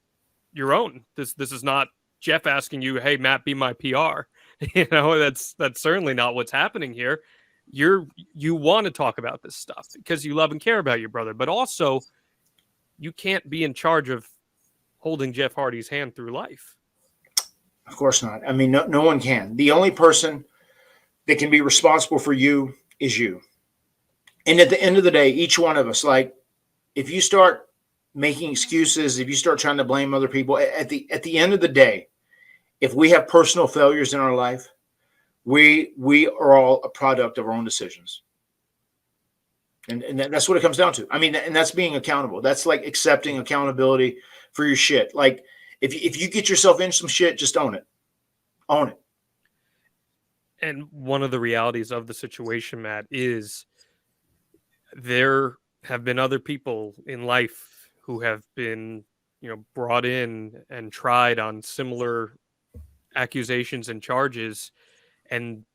your own. This is not Jeff asking you, hey, Matt, be my PR. That's certainly not what's happening here. You want to talk about this stuff because you love and care about your brother, but also you can't be in charge of holding Jeff Hardy's hand through life. Of course not. I mean, no one can. The only person that can be responsible for you is you. And at the end of the day, each one of us, like, if you start making excuses, if you start trying to blame other people, at the end of the day, if we have personal failures in our life, we are all a product of our own decisions. And that's what it comes down to. I mean, and that's being accountable. That's like accepting accountability for your shit. Like if you get yourself in some shit, just own it. Own it. And one of the realities of the situation, Matt, is there have been other people in life who have been, brought in and tried on similar accusations and charges, and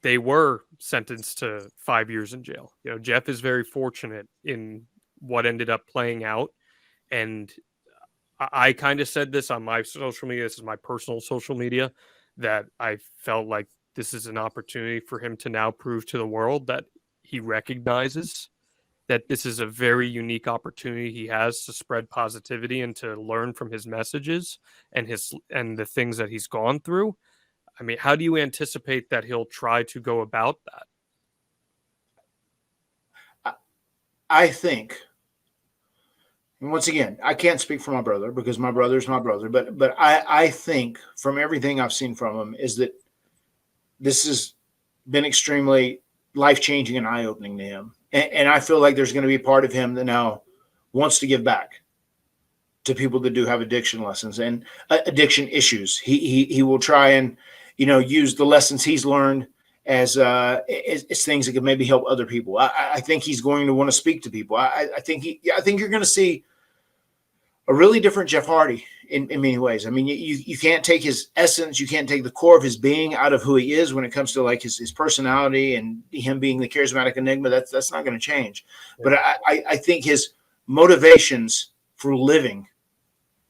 they were sentenced to 5 years in jail. Jeff is very fortunate in what ended up playing out. And I kind of said this on my social media. This is my personal social media, that I felt like this is an opportunity for him to now prove to the world that he recognizes that this is a very unique opportunity he has to spread positivity and to learn from his messages and the things that he's gone through. I mean, how do you anticipate that he'll try to go about that? I think, and once again, I can't speak for my brother because my brother's my brother, but I think from everything I've seen from him is that this has been extremely life-changing and eye-opening to him. And I feel like there's going to be a part of him that now wants to give back to people that do have addiction lessons and addiction issues. He will try and, use the lessons he's learned as things that could maybe help other people. I think he's going to want to speak to people. I think you're going to see a really different Jeff Hardy in many ways. I mean, you can't take his essence, you can't take the core of his being out of who he is when it comes to like his personality and him being the charismatic enigma. That's not going to change. Yeah. But I think his motivations for living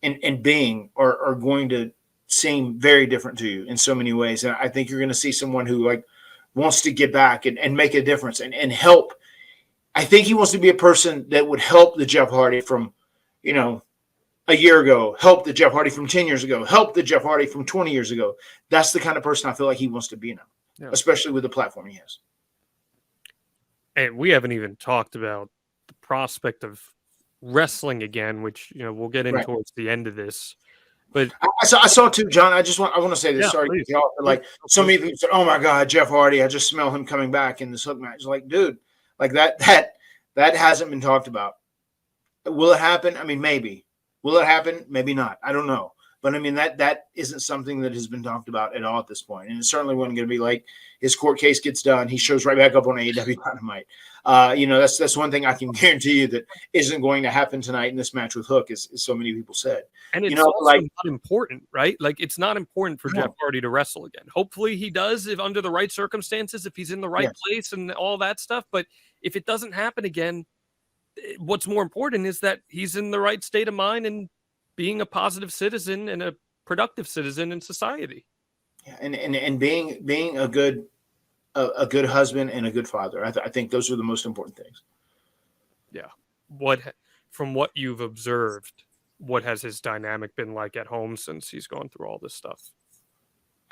and being are going to seem very different to you in so many ways. And I think you're going to see someone who like wants to get back and make a difference and help. I think he wants to be a person that would help the Jeff Hardy from, you know, a year ago, help the Jeff Hardy from 10 years ago, help the Jeff Hardy from 20 years ago. That's the kind of person I feel like he wants to be now, especially with the platform he has. And we haven't even talked about the prospect of wrestling again, which, you know, we'll get in towards the end of this. But I saw too, John. I want to say this. Yeah, sorry, please. like so many people said, "Oh my God, Jeff Hardy! I just smell him coming back in this hook match." Like, dude, like that hasn't been talked about. Will it happen? I mean, maybe. Will it happen? Maybe not. I don't know. But I mean, that isn't something that has been talked about at all at this point. And it certainly wasn't going to be like his court case gets done, he shows right back up on AEW Dynamite. You know, that's one thing I can guarantee you that isn't going to happen tonight in this match with Hook, as so many people said. And it's you know, also like, not important, right? Like, it's not important for Jeff Hardy to wrestle again. Hopefully he does, if under the right circumstances, if he's in the right place and all that stuff. But if it doesn't happen again, what's more important is that he's in the right state of mind and being a positive citizen and a productive citizen in society. Yeah, and being a good husband and a good father. I think those are the most important things. Yeah. From what you've observed, what has his dynamic been like at home since he's gone through all this stuff?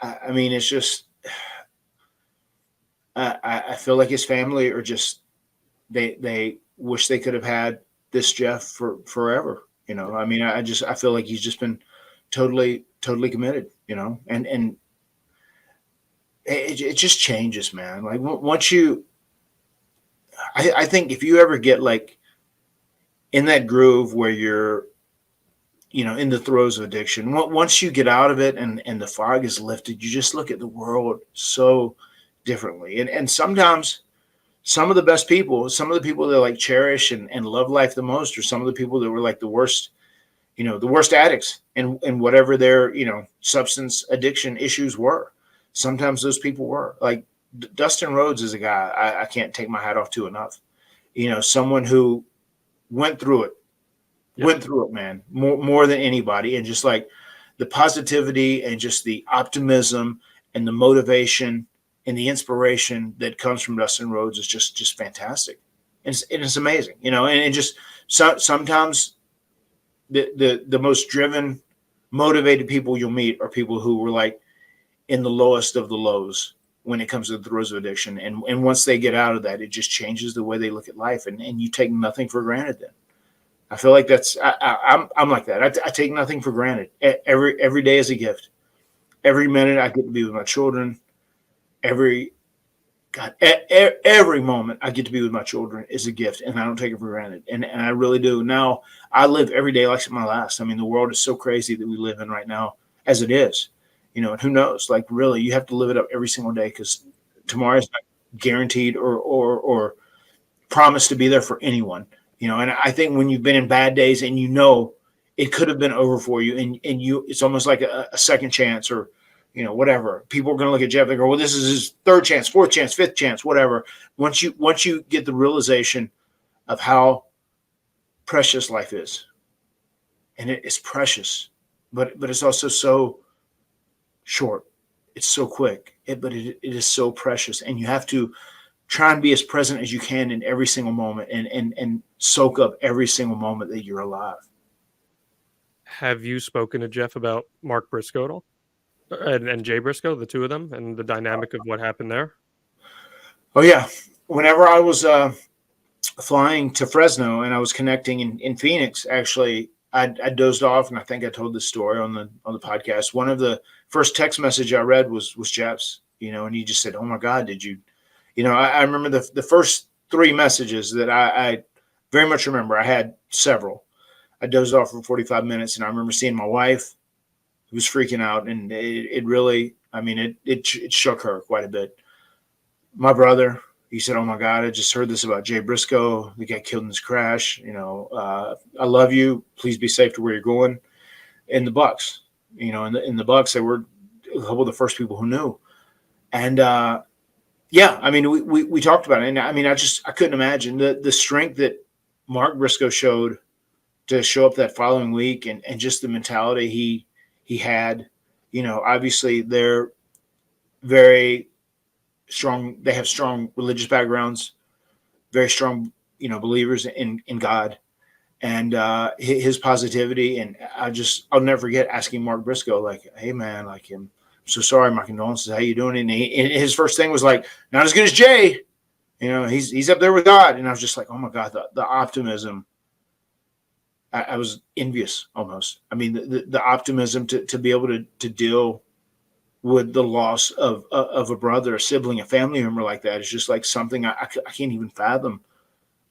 I mean, it's just, I feel like his family are just, they wish they could have had this Jeff for forever. You know, I mean, I feel like he's just been totally committed, you know, and it just changes, man. Like once I think if you ever get like in that groove where you're, you know, in the throes of addiction, once you get out of it and the fog is lifted, you just look at the world so differently. And sometimes some of the best people, some of the people that like cherish and love life the most, are some of the people that were like the worst, you know, the worst addicts and whatever their, you know, substance addiction issues were. Sometimes those people were like Dustin Rhodes is a guy I can't take my hat off to enough. You know, someone who went through it, man, more than anybody. And just like the positivity and just the optimism and the motivation and the inspiration that comes from Dustin Rhodes is just fantastic. And it's amazing, you know, and just sometimes the most driven, motivated people you'll meet are people who were like in the lowest of the lows when it comes to the throes of addiction. And once they get out of that, it just changes the way they look at life. And you take nothing for granted then. I feel like I'm like that. I take nothing for granted. Every day is a gift. Every minute I get to be with my children. Every moment I get to be with my children is a gift, and I don't take it for granted. And I really do. Now I live every day like it's my last. I mean, the world is so crazy that we live in right now as it is, you know, and who knows, like really you have to live it up every single day, because tomorrow is not guaranteed or promised to be there for anyone, you know. And I think when you've been in bad days and you know it could have been over for you, and it's almost like a second chance, or you know, whatever. People are going to look at Jeff and go, well, this is his third chance, fourth chance, fifth chance, whatever. Once you get the realization of how precious life is, and it's precious, but it's also so short. It's so quick, but it is so precious. And you have to try and be as present as you can in every single moment and soak up every single moment that you're alive. Have you spoken to Jeff about Mark Briscoe at all? And Jay Briscoe, the two of them, and the dynamic of what happened there? Oh, yeah. Whenever I was flying to Fresno and I was connecting in Phoenix, actually, I dozed off, and I think I told this story on the podcast. One of the first text message I read was Jeff's, you know, and he just said, oh, my God, did you – you know, I remember the first three messages that I very much remember. I had several. I dozed off for 45 minutes, and I remember seeing my wife, who was freaking out, and it really – I mean, it shook her quite a bit. My brother – he said, oh, my God, I just heard this about Jay Briscoe. He got killed in this crash. You know, I love you. Please be safe to where you're going. And the Bucks, you know, in the Bucks, they were a couple of the first people who knew. And, yeah, I mean, we talked about it. And, I mean, I couldn't imagine the strength that Mark Briscoe showed to show up that following week, and just the mentality he had. Obviously they're very strong. They have strong religious backgrounds, very strong, believers in God, and his positivity. And I'll never forget asking Mark Briscoe, like, "Hey man, like, I'm so sorry, my condolences. How you doing?" And his first thing was like, "Not as good as Jay. He's up there with God." And I was just like, "Oh my God, the optimism." I was envious almost. I mean, the optimism to be able to deal with the loss of a brother, a sibling, a family member like that is just like something I can't even fathom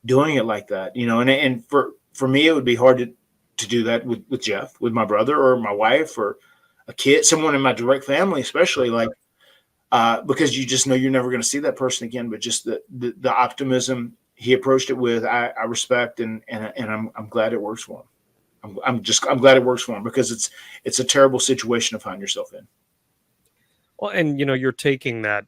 doing it like that. And for me, it would be hard to do that with Jeff, with my brother or my wife or a kid, someone in my direct family, especially, like, because you just know you're never going to see that person again. But just the optimism he approached it with, I respect, and I'm glad it works for him. I'm glad it works for him, because it's a terrible situation to find yourself in. Well, and you're taking that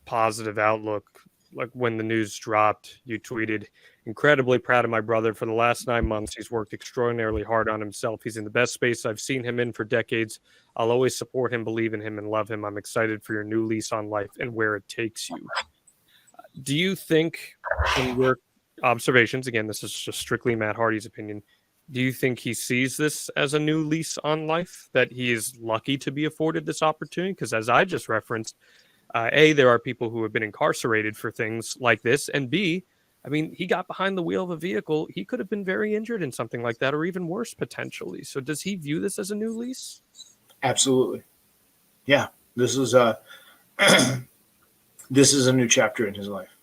positive outlook. Like when the news dropped, you tweeted, "Incredibly proud of my brother. For the last 9 months, he's worked extraordinarily hard on himself. He's in the best space I've seen him in for decades. I'll always support him, believe in him, and love him. I'm excited for your new lease on life and where it takes you." Do you think, in your observations, again, this is just strictly Matt Hardy's opinion, do you think he sees this as a new lease on life, that he is lucky to be afforded this opportunity? Because as I just referenced, A, there are people who have been incarcerated for things like this, and B, I mean, he got behind the wheel of a vehicle. He could have been very injured in something like that, or even worse potentially. So does he view this as a new lease? Absolutely. Yeah. This is this is a new chapter in his life.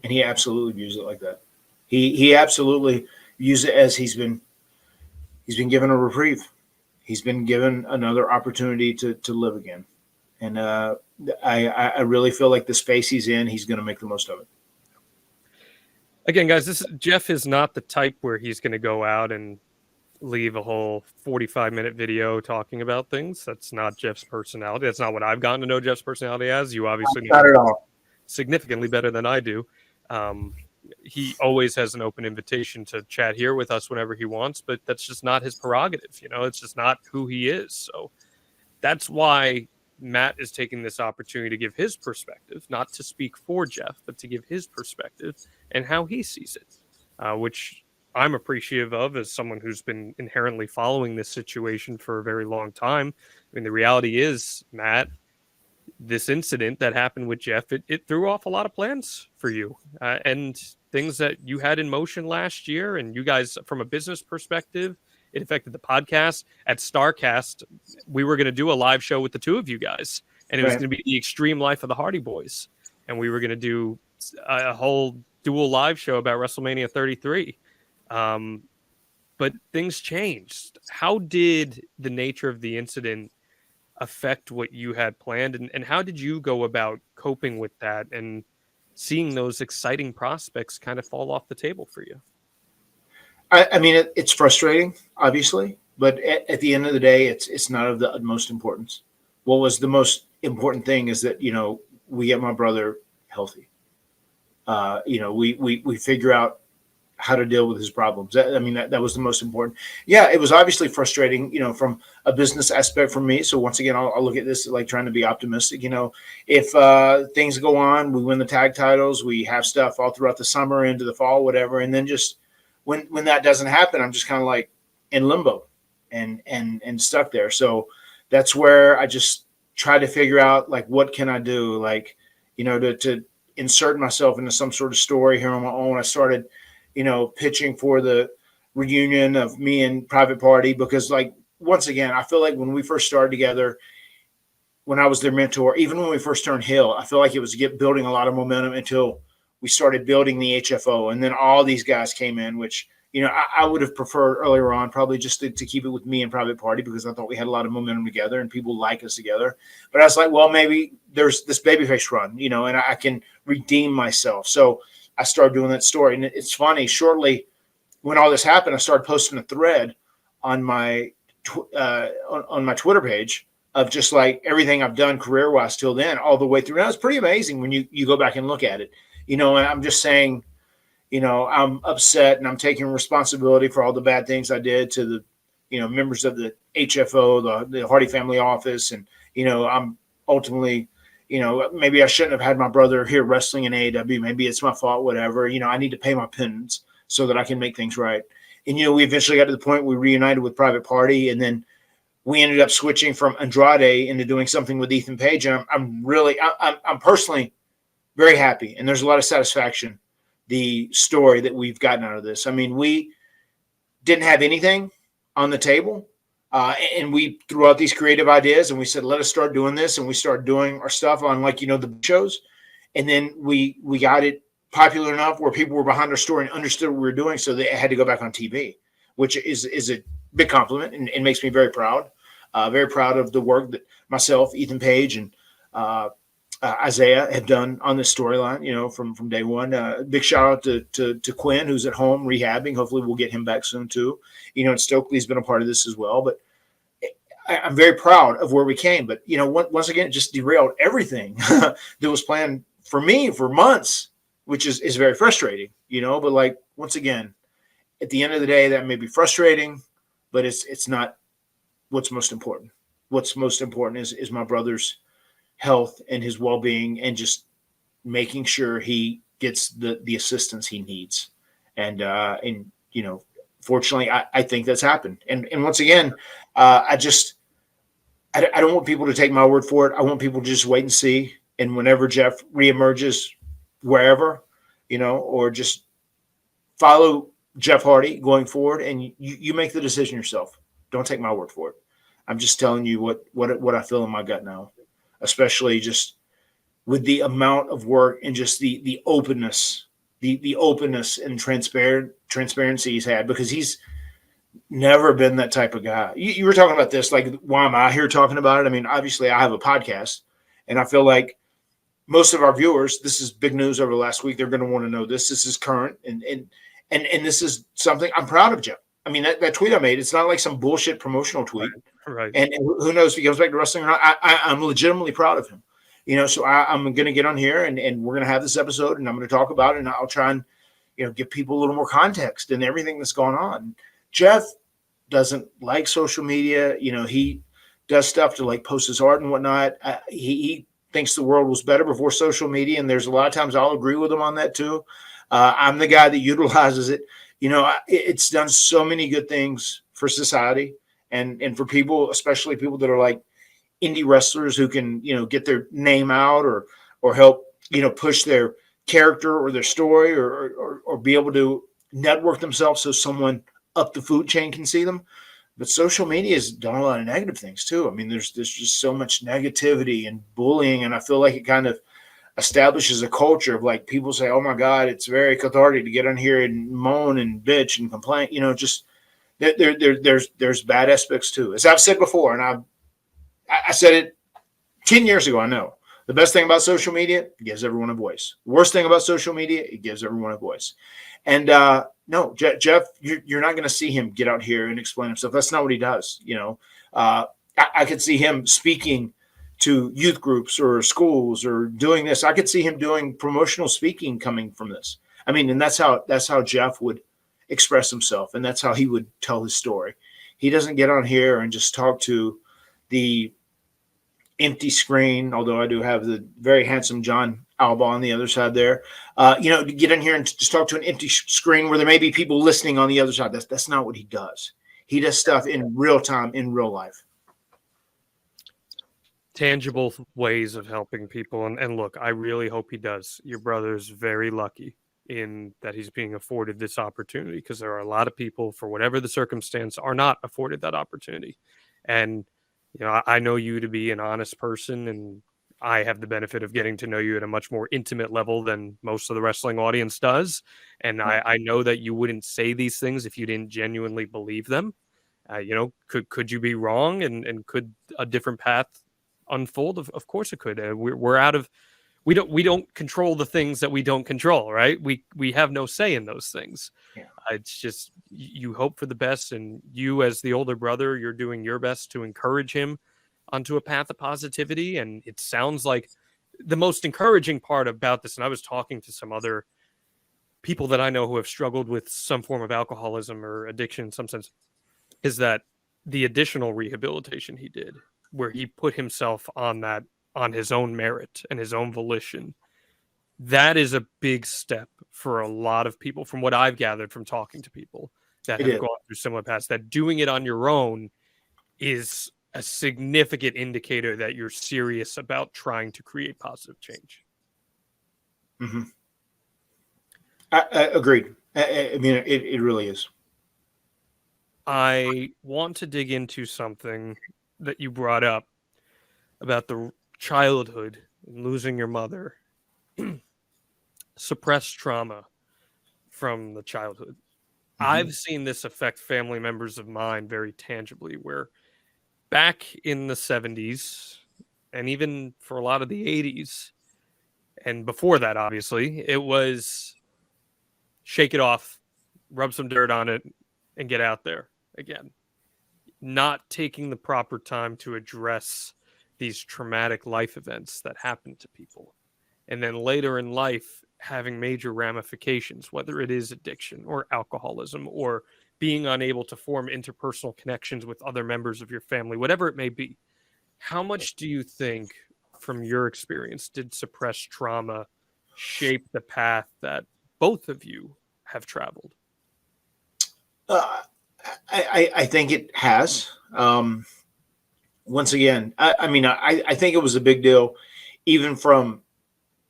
And he absolutely views it like that. He absolutely views it as he's been given a reprieve. He's been given another opportunity to live again. And I really feel like the space he's in, he's going to make the most of it. Again, guys, Jeff is not the type where he's going to go out and leave a whole 45-minute video talking about things. That's not Jeff's personality. That's not what I've gotten to know Jeff's personality as. You obviously know not at all. Significantly better than I do. He always has an open invitation to chat here with us whenever he wants, but that's just not his prerogative. It's just not who he is. So that's why Matt is taking this opportunity to give his perspective, not to speak for Jeff, but to give his perspective and how he sees it, which I'm appreciative of as someone who's been inherently following this situation for a very long time. I mean, the reality is, Matt, this incident that happened with Jeff, it threw off a lot of plans for you, and things that you had in motion last year. And you guys, from a business perspective, it affected the podcast. At StarCast, we were going to do a live show with the two of you guys, and it was going to be the extreme life of the Hardy Boys. And we were going to do a whole dual live show about WrestleMania 33. But things changed. How did the nature of the incident affect what you had planned, and how did you go about coping with that and seeing those exciting prospects kind of fall off the table for you? I mean, it's frustrating, obviously, but at the end of the day, it's not of the utmost importance. What was the most important thing is that, we get my brother healthy. We figure out how to deal with his problems. That was the most important. Yeah, it was obviously frustrating, from a business aspect for me. So once again, I'll look at this like trying to be optimistic. If things go on, we win the tag titles, we have stuff all throughout the summer, into the fall, whatever. And then just when that doesn't happen, I'm just kind of like in limbo and stuck there. So that's where I just try to figure out, like, what can I do? Like, to insert myself into some sort of story here on my own. I started, pitching for the reunion of me and Private Party, because, like, once again, I feel like when we first started together, when I was their mentor, even when we first turned heel, I feel like it was building a lot of momentum until we started building the HFO. And then all these guys came in, which, I would have preferred earlier on, probably just to keep it with me and Private Party, because I thought we had a lot of momentum together and people like us together. But I was like, well, maybe there's this babyface run, and I can redeem myself. So I started doing that story. And it's funny, shortly when all this happened, I started posting a thread on my on my Twitter page of just like everything I've done career-wise till then, all the way through. Now, it's pretty amazing when you go back and look at it, and I'm just saying, I'm upset and I'm taking responsibility for all the bad things I did to the, members of the HFO, the Hardy Family Office. And, I'm ultimately, maybe I shouldn't have had my brother here wrestling in AEW. Maybe it's my fault, whatever. I need to pay my penance so that I can make things right. And, we eventually got to the point we reunited with Private Party. And then we ended up switching from Andrade into doing something with Ethan Page. And I'm personally very happy. And there's a lot of satisfaction, the story that we've gotten out of this. I mean, we didn't have anything on the table. And we threw out these creative ideas and we said, let us start doing this. And we started doing our stuff on the shows. And then we got it popular enough where people were behind our story and understood what we were doing. So they had to go back on TV, which is a big compliment and makes me very proud. Very proud of the work that myself, Ethan Page, and Isaiah have done on this storyline, from day one. Big shout out to Quinn, who's at home rehabbing. Hopefully we'll get him back soon too. And Stokely's been a part of this as well. But I'm very proud of where we came. But, once again, it just derailed everything that was planned for me for months, which is very frustrating, But once again, at the end of the day, that may be frustrating, but it's not what's most important. What's most important is my brother's health and his well-being and just making sure he gets the assistance he needs. And fortunately I think that's happened. And once again, I don't want people to take my word for it. I want people to just wait and see. And whenever Jeff reemerges wherever, or just follow Jeff Hardy going forward, and you make the decision yourself. Don't take my word for it. I'm just telling you what I feel in my gut now, especially just with the amount of work and just the openness, the openness and transparency he's had, because he's never been that type of guy. You were talking about this, like, why am I here talking about it? I mean, obviously I have a podcast, and I feel like most of our viewers, this is big news over the last week. They're going to want to know this. This is current, and this is something I'm proud of, Jeff. I mean, that tweet I made, it's not like some bullshit promotional tweet. Right. And who knows if he comes back to wrestling or not. I'm legitimately proud of him. So I'm going to get on here and we're going to have this episode and I'm going to talk about it, and I'll try and, give people a little more context and everything that's going on. Jeff doesn't like social media. He does stuff to post his art and whatnot. He thinks the world was better before social media. And there's a lot of times I'll agree with him on that too. I'm the guy that utilizes it. It's done so many good things for society and for people, especially people that are like indie wrestlers who can, get their name out or help, push their character or their story or be able to network themselves so someone up the food chain can see them. But social media has done a lot of negative things too. I mean, there's just so much negativity and bullying, and I feel like it kind of establishes a culture of people say, oh my God, it's very cathartic to get on here and moan and bitch and complain. Just there's bad aspects too. As I've said before, and I said it 10 years ago, I know. The best thing about social media, it gives everyone a voice. Worst thing about social media, it gives everyone a voice. And no, Jeff, you're not going to see him get out here and explain himself. That's not what he does. I could see him speaking to youth groups or schools or doing this. I could see him doing promotional speaking coming from this. I mean, and that's how Jeff would express himself, and that's how he would tell his story. He doesn't get on here and just talk to the empty screen, although I do have the very handsome John Alba on the other side there. To get in here and just talk to an empty screen where there may be people listening on the other side. That's not what he does. He does stuff in real time, in real life. Tangible ways of helping people. And look, I really hope he does. Your brother's very lucky in that he's being afforded this opportunity, because there are a lot of people, for whatever the circumstance, are not afforded that opportunity. And I know you to be an honest person, and I have the benefit of getting to know you at a much more intimate level than most of the wrestling audience does. And I know that you wouldn't say these things if you didn't genuinely believe them. Could you be wrong, and could a different path unfold? Of course it could. We're out of, we don't control the things that we don't control, right? We have no say in those things. Yeah. It's just, you hope for the best, and you as the older brother, you're doing your best to encourage him onto a path of positivity. And it sounds like the most encouraging part about this, and I was talking to some other people that I know who have struggled with some form of alcoholism or addiction in some sense is that the additional rehabilitation he did, where he put himself on his own merit and his own volition, that is a big step for a lot of people, from what I've gathered from talking to people that It have is. gone through similar paths, that doing it on your own is a significant indicator that you're serious about trying to create positive change. Mm-hmm. I agreed. I mean, it really is. I want to dig into something that you brought up about the childhood and losing your mother, suppressed trauma from the childhood. Mm-hmm. I've seen this affect family members of mine very tangibly, where back in the 70s and even for a lot of the 80s and before that, obviously, it was shake it off, rub some dirt on it, and get out there again. Not taking the proper time to address these traumatic life events that happen to people. And then later in life, having major ramifications, whether it is addiction or alcoholism or being unable to form interpersonal connections with other members of your family, whatever it may be. How much do you think, from your experience, did suppressed trauma shape the path that both of you have traveled? I think it has. Once again, I mean, I think it was a big deal, even from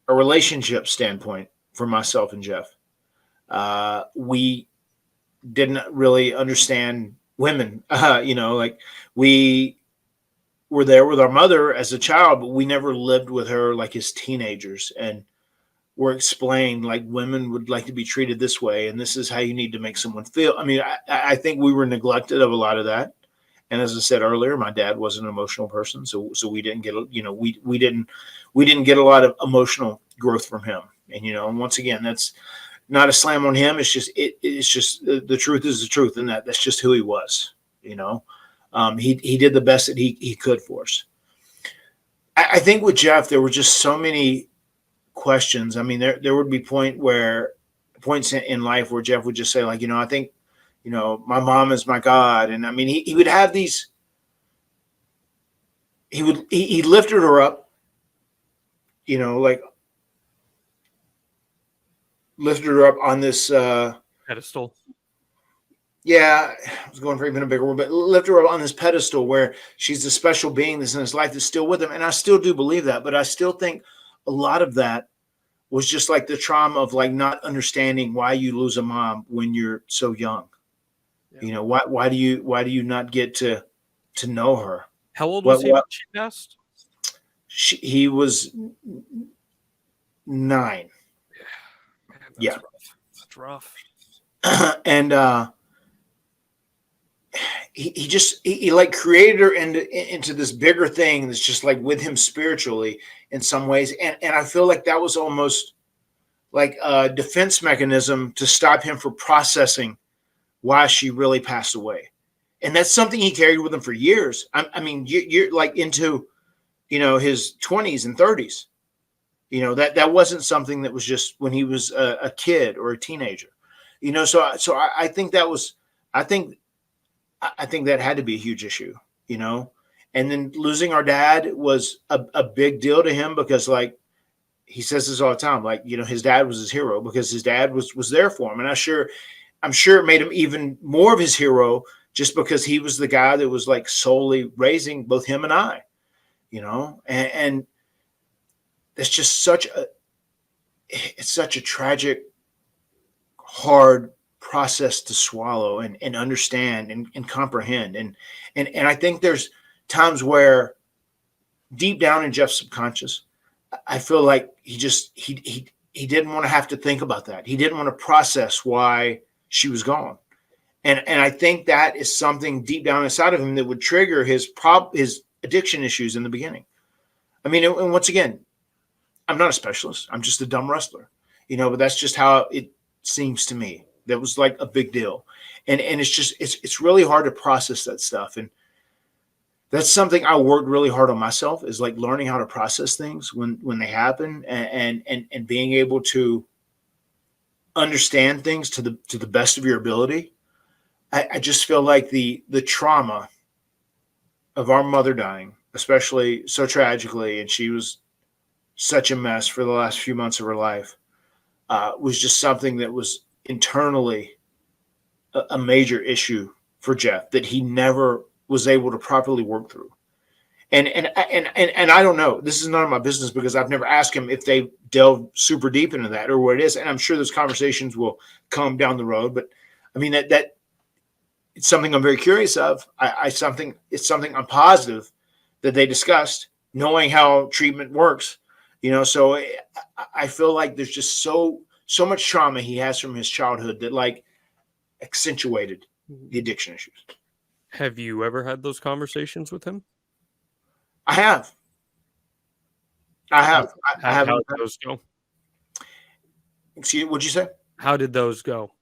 a relationship standpoint, for myself and Jeff. We didn't really understand women. Like we were there with our mother as a child, but we never lived with her like as teenagers. And were explained like women would like to be treated this way, and this is how you need to make someone feel. I mean, I think we were neglected of a lot of that. And as I said earlier, my dad was an emotional person, so we didn't get, we didn't get a lot of emotional growth from him. And and once again, that's not a slam on him. It's just the truth is the truth, and that's just who he was. He did the best that he could for us. I think with Jeff, there were just so many questions. I mean, there would be points in life where Jeff would just say, like, I think, my mom is my God. And I mean, he would have these, he lifted her up, like lifted her up on this, Pedestal. Yeah, I was going for even a bigger word, but lifted her up on this pedestal where she's a special being that's in his life that's still with him. And I still do believe that, but I still think a lot of that was just like the trauma of like not understanding why you lose a mom when you're so young. Yeah. Why do you not get to know her? How old was he when she passed? He was 9. Yeah, man, that's rough. And he like created her into this bigger thing that's just like with him spiritually in some ways. And I feel like that was almost like a defense mechanism to stop him from processing why she really passed away. And that's something he carried with him for years. I mean, you're like into, his 20s and 30s. That wasn't something that was just when he was a kid or a teenager. So I think that was, I think that had to be a huge issue, and then losing our dad was a big deal to him because, like, he says this all the time, like, his dad was his hero because his dad was there for him. And I'm sure it made him even more of his hero just because he was the guy that was like solely raising both him and I, and it's just it's such a tragic, hard process to swallow and understand and comprehend. And I think there's times where deep down in Jeff's subconscious, I feel like he didn't want to have to think about that. He didn't want to process why she was gone. And I think that is something deep down inside of him that would trigger his addiction issues in the beginning. I mean, and once again, I'm not a specialist. I'm just a dumb wrestler, but that's just how it seems to me. That was like a big deal. And it's just, it's really hard to process that stuff. And that's something I worked really hard on myself, is like learning how to process things when they happen and being able to understand things to the best of your ability. I just feel like the trauma of our mother dying, especially so tragically, and she was such a mess for the last few months of her life, was just something that was internally a major issue for Jeff that he never was able to properly work through. And I don't know. This is none of my business because I've never asked him if they delve super deep into that or what it is. And I'm sure those conversations will come down the road. But I mean that it's something I'm very curious of. It's something I'm positive that they discussed, knowing how treatment works. So I feel like there's just so much trauma he has from his childhood that like accentuated the addiction issues. Have you ever had those conversations with him? I have. I have. I How haven't. did those go? Excuse me, what'd you say? How did those go?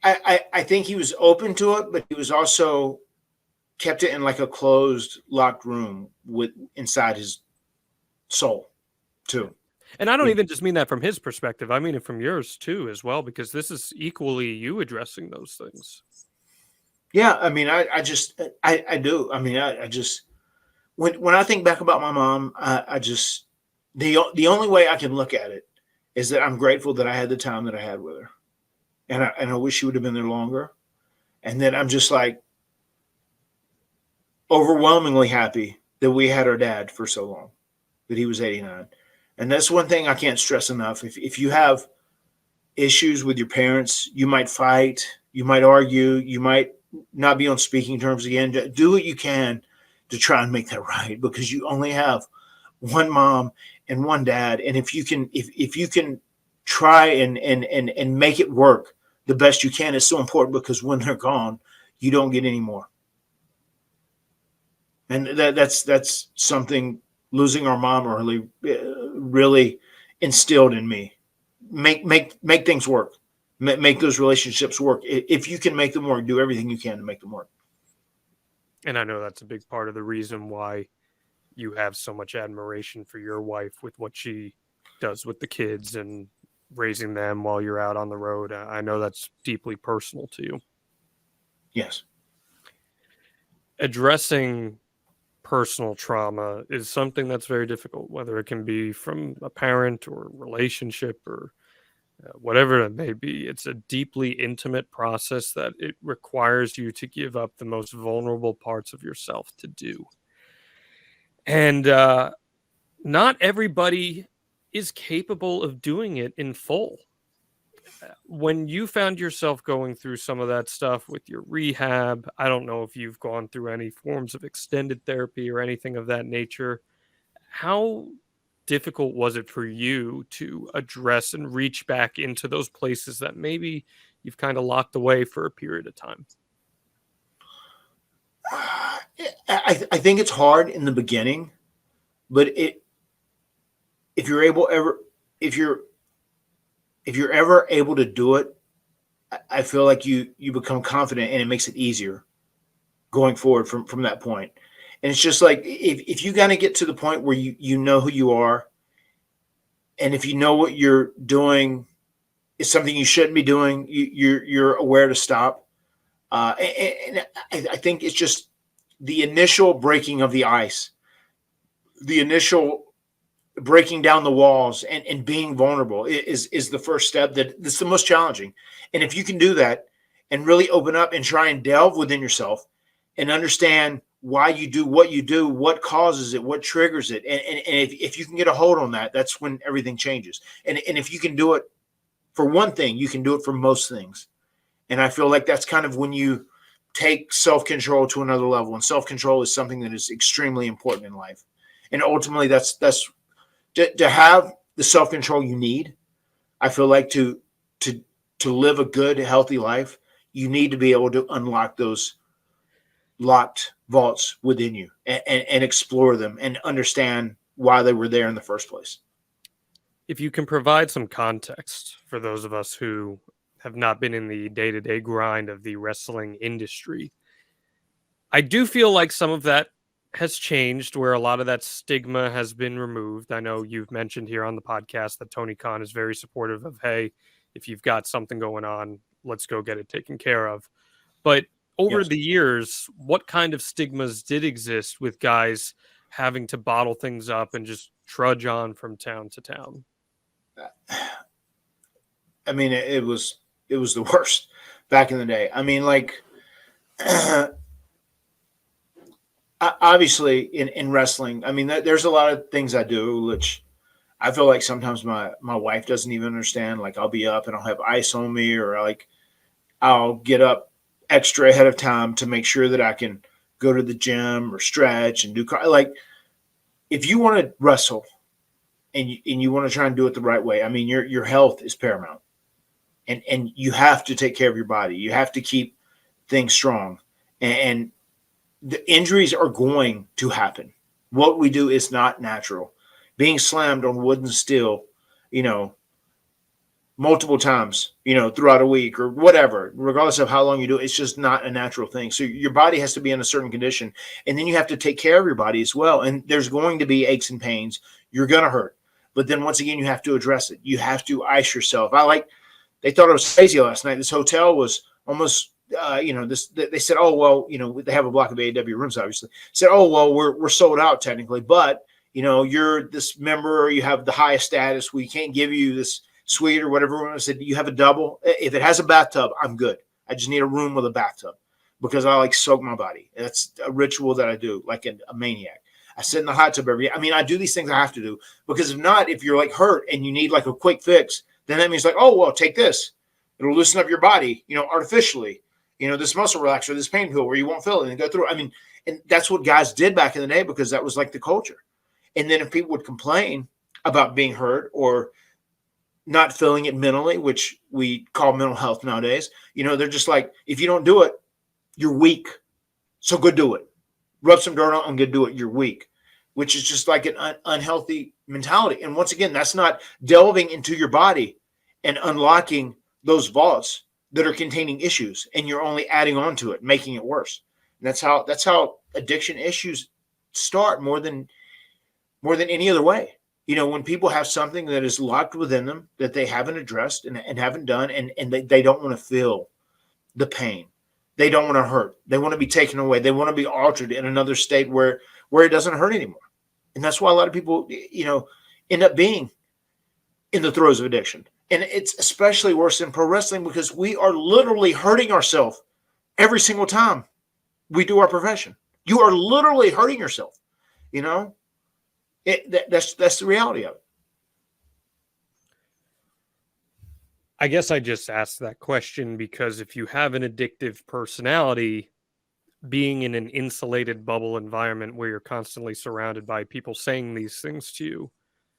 I think he was open to it, but he was also kept it in like a closed, locked room with inside his soul, too. And I don't even just mean that from his perspective. I mean it from yours too, as well, because this is equally you addressing those things. Yeah, I mean, I do. I mean, I just when I think back about my mom, I just the only way I can look at it is that I'm grateful that I had the time that I had with her, and I wish she would have been there longer. And then I'm just like overwhelmingly happy that we had our dad for so long, that he was 89. And that's one thing I can't stress enough. If you have issues with your parents, you might fight, you might argue, you might not be on speaking terms again. Do what you can to try and make that right, because you only have one mom and one dad. And if you can try and make it work the best you can, it's so important, because when they're gone, you don't get any more. And that's something losing our mom really instilled in me. Make things work. Make those relationships work. If you can make them work, do everything you can to make them work. And I know that's a big part of the reason why you have so much admiration for your wife with what she does with the kids and raising them while you're out on the road. I know that's deeply personal to you. Yes. Addressing personal trauma is something that's very difficult, whether it can be from a parent or relationship or whatever it may be. It's a deeply intimate process that it requires you to give up the most vulnerable parts of yourself to do. And not everybody is capable of doing it in full. When you found yourself going through some of that stuff with your rehab, I don't know if you've gone through any forms of extended therapy or anything of that nature. How difficult was it for you to address and reach back into those places that maybe you've kind of locked away for a period of time? I think it's hard in the beginning, but if you're ever able to do it, I feel like you become confident, and it makes it easier going forward from that point. And it's just like if you kind of get to the point where you know who you are, and if you know what you're doing is something you shouldn't be doing, you're aware to stop. And I think it's just the initial breaking of the ice, the initial breaking down the walls and being vulnerable is the first step that's the most challenging. And if you can do that and really open up and try and delve within yourself and understand why you do, what causes it, what triggers it. And if you can get a hold on that, that's when everything changes. And if you can do it for one thing, you can do it for most things. And I feel like that's kind of when you take self-control to another level. And self-control is something that is extremely important in life. And ultimately that's to have the self-control you need. I feel like to live a good, healthy life, you need to be able to unlock those locked vaults within you and explore them and understand why they were there in the first place. If you can provide some context for those of us who have not been in the day-to-day grind of the wrestling industry, I do feel like some of that has changed, where a lot of that stigma has been removed. I know you've mentioned here on the podcast that Tony Khan is very supportive of, hey, if you've got something going on, let's go get it taken care of. But over Yes. the years, what kind of stigmas did exist with guys having to bottle things up and just trudge on from town to town? I mean, it was the worst back in the day. I mean, like obviously in wrestling, I mean, there's a lot of things I do which I feel like sometimes my wife doesn't even understand. Like I'll be up and I'll have ice on me, or like I'll get up extra ahead of time to make sure that I can go to the gym or stretch and do like if you want to wrestle and you want to try and do it the right way. I mean, your health is paramount, and you have to take care of your body. You have to keep things strong, and the injuries are going to happen. What we do is not natural. Being slammed on wood and steel, you know, multiple times, you know, throughout a week or whatever, regardless of how long you do it, it's just not a natural thing. So your body has to be in a certain condition, and then you have to take care of your body as well. And there's going to be aches and pains. You're going to hurt. But then once again, you have to address it. You have to ice yourself. They thought I was crazy last night. This hotel was almost, they said, oh, well, you know, they have a block of AEW rooms, obviously. Said, oh, well, we're sold out technically, but, you know, you're this member, or you have the highest status. We can't give you this suite or whatever. I said, you have a double. If it has a bathtub, I'm good. I just need a room with a bathtub because I like soak my body. That's a ritual that I do, like a maniac. I sit in the hot tub every day. I mean, I do these things I have to do because if not, if you're like hurt and you need like a quick fix, then that means like, oh, well, take this. It'll loosen up your body, you know, artificially, you know, this muscle relaxer, this pain pill where you won't feel it and go through it. I mean, and that's what guys did back in the day because that was like the culture. And then if people would complain about being hurt or not feeling it mentally, which we call mental health nowadays, you know, they're just like, if you don't do it, you're weak. So go do it. Rub some dirt on and go do it. You're weak, which is just like an unhealthy mentality. And once again, that's not delving into your body and unlocking those vaults that are containing issues, and you're only adding on to it, making it worse. And that's how addiction issues start more than any other way. You know, when people have something that is locked within them that they haven't addressed and haven't done, and they don't want to feel the pain. They don't want to hurt. They want to be taken away. They want to be altered in another state where it doesn't hurt anymore. And that's why a lot of people, you know, end up being in the throes of addiction. And it's especially worse in pro wrestling because we are literally hurting ourselves every single time we do our profession. You are literally hurting yourself, you know? That's the reality of it. I guess I just asked that question because if you have an addictive personality, being in an insulated bubble environment where you're constantly surrounded by people saying these things to you,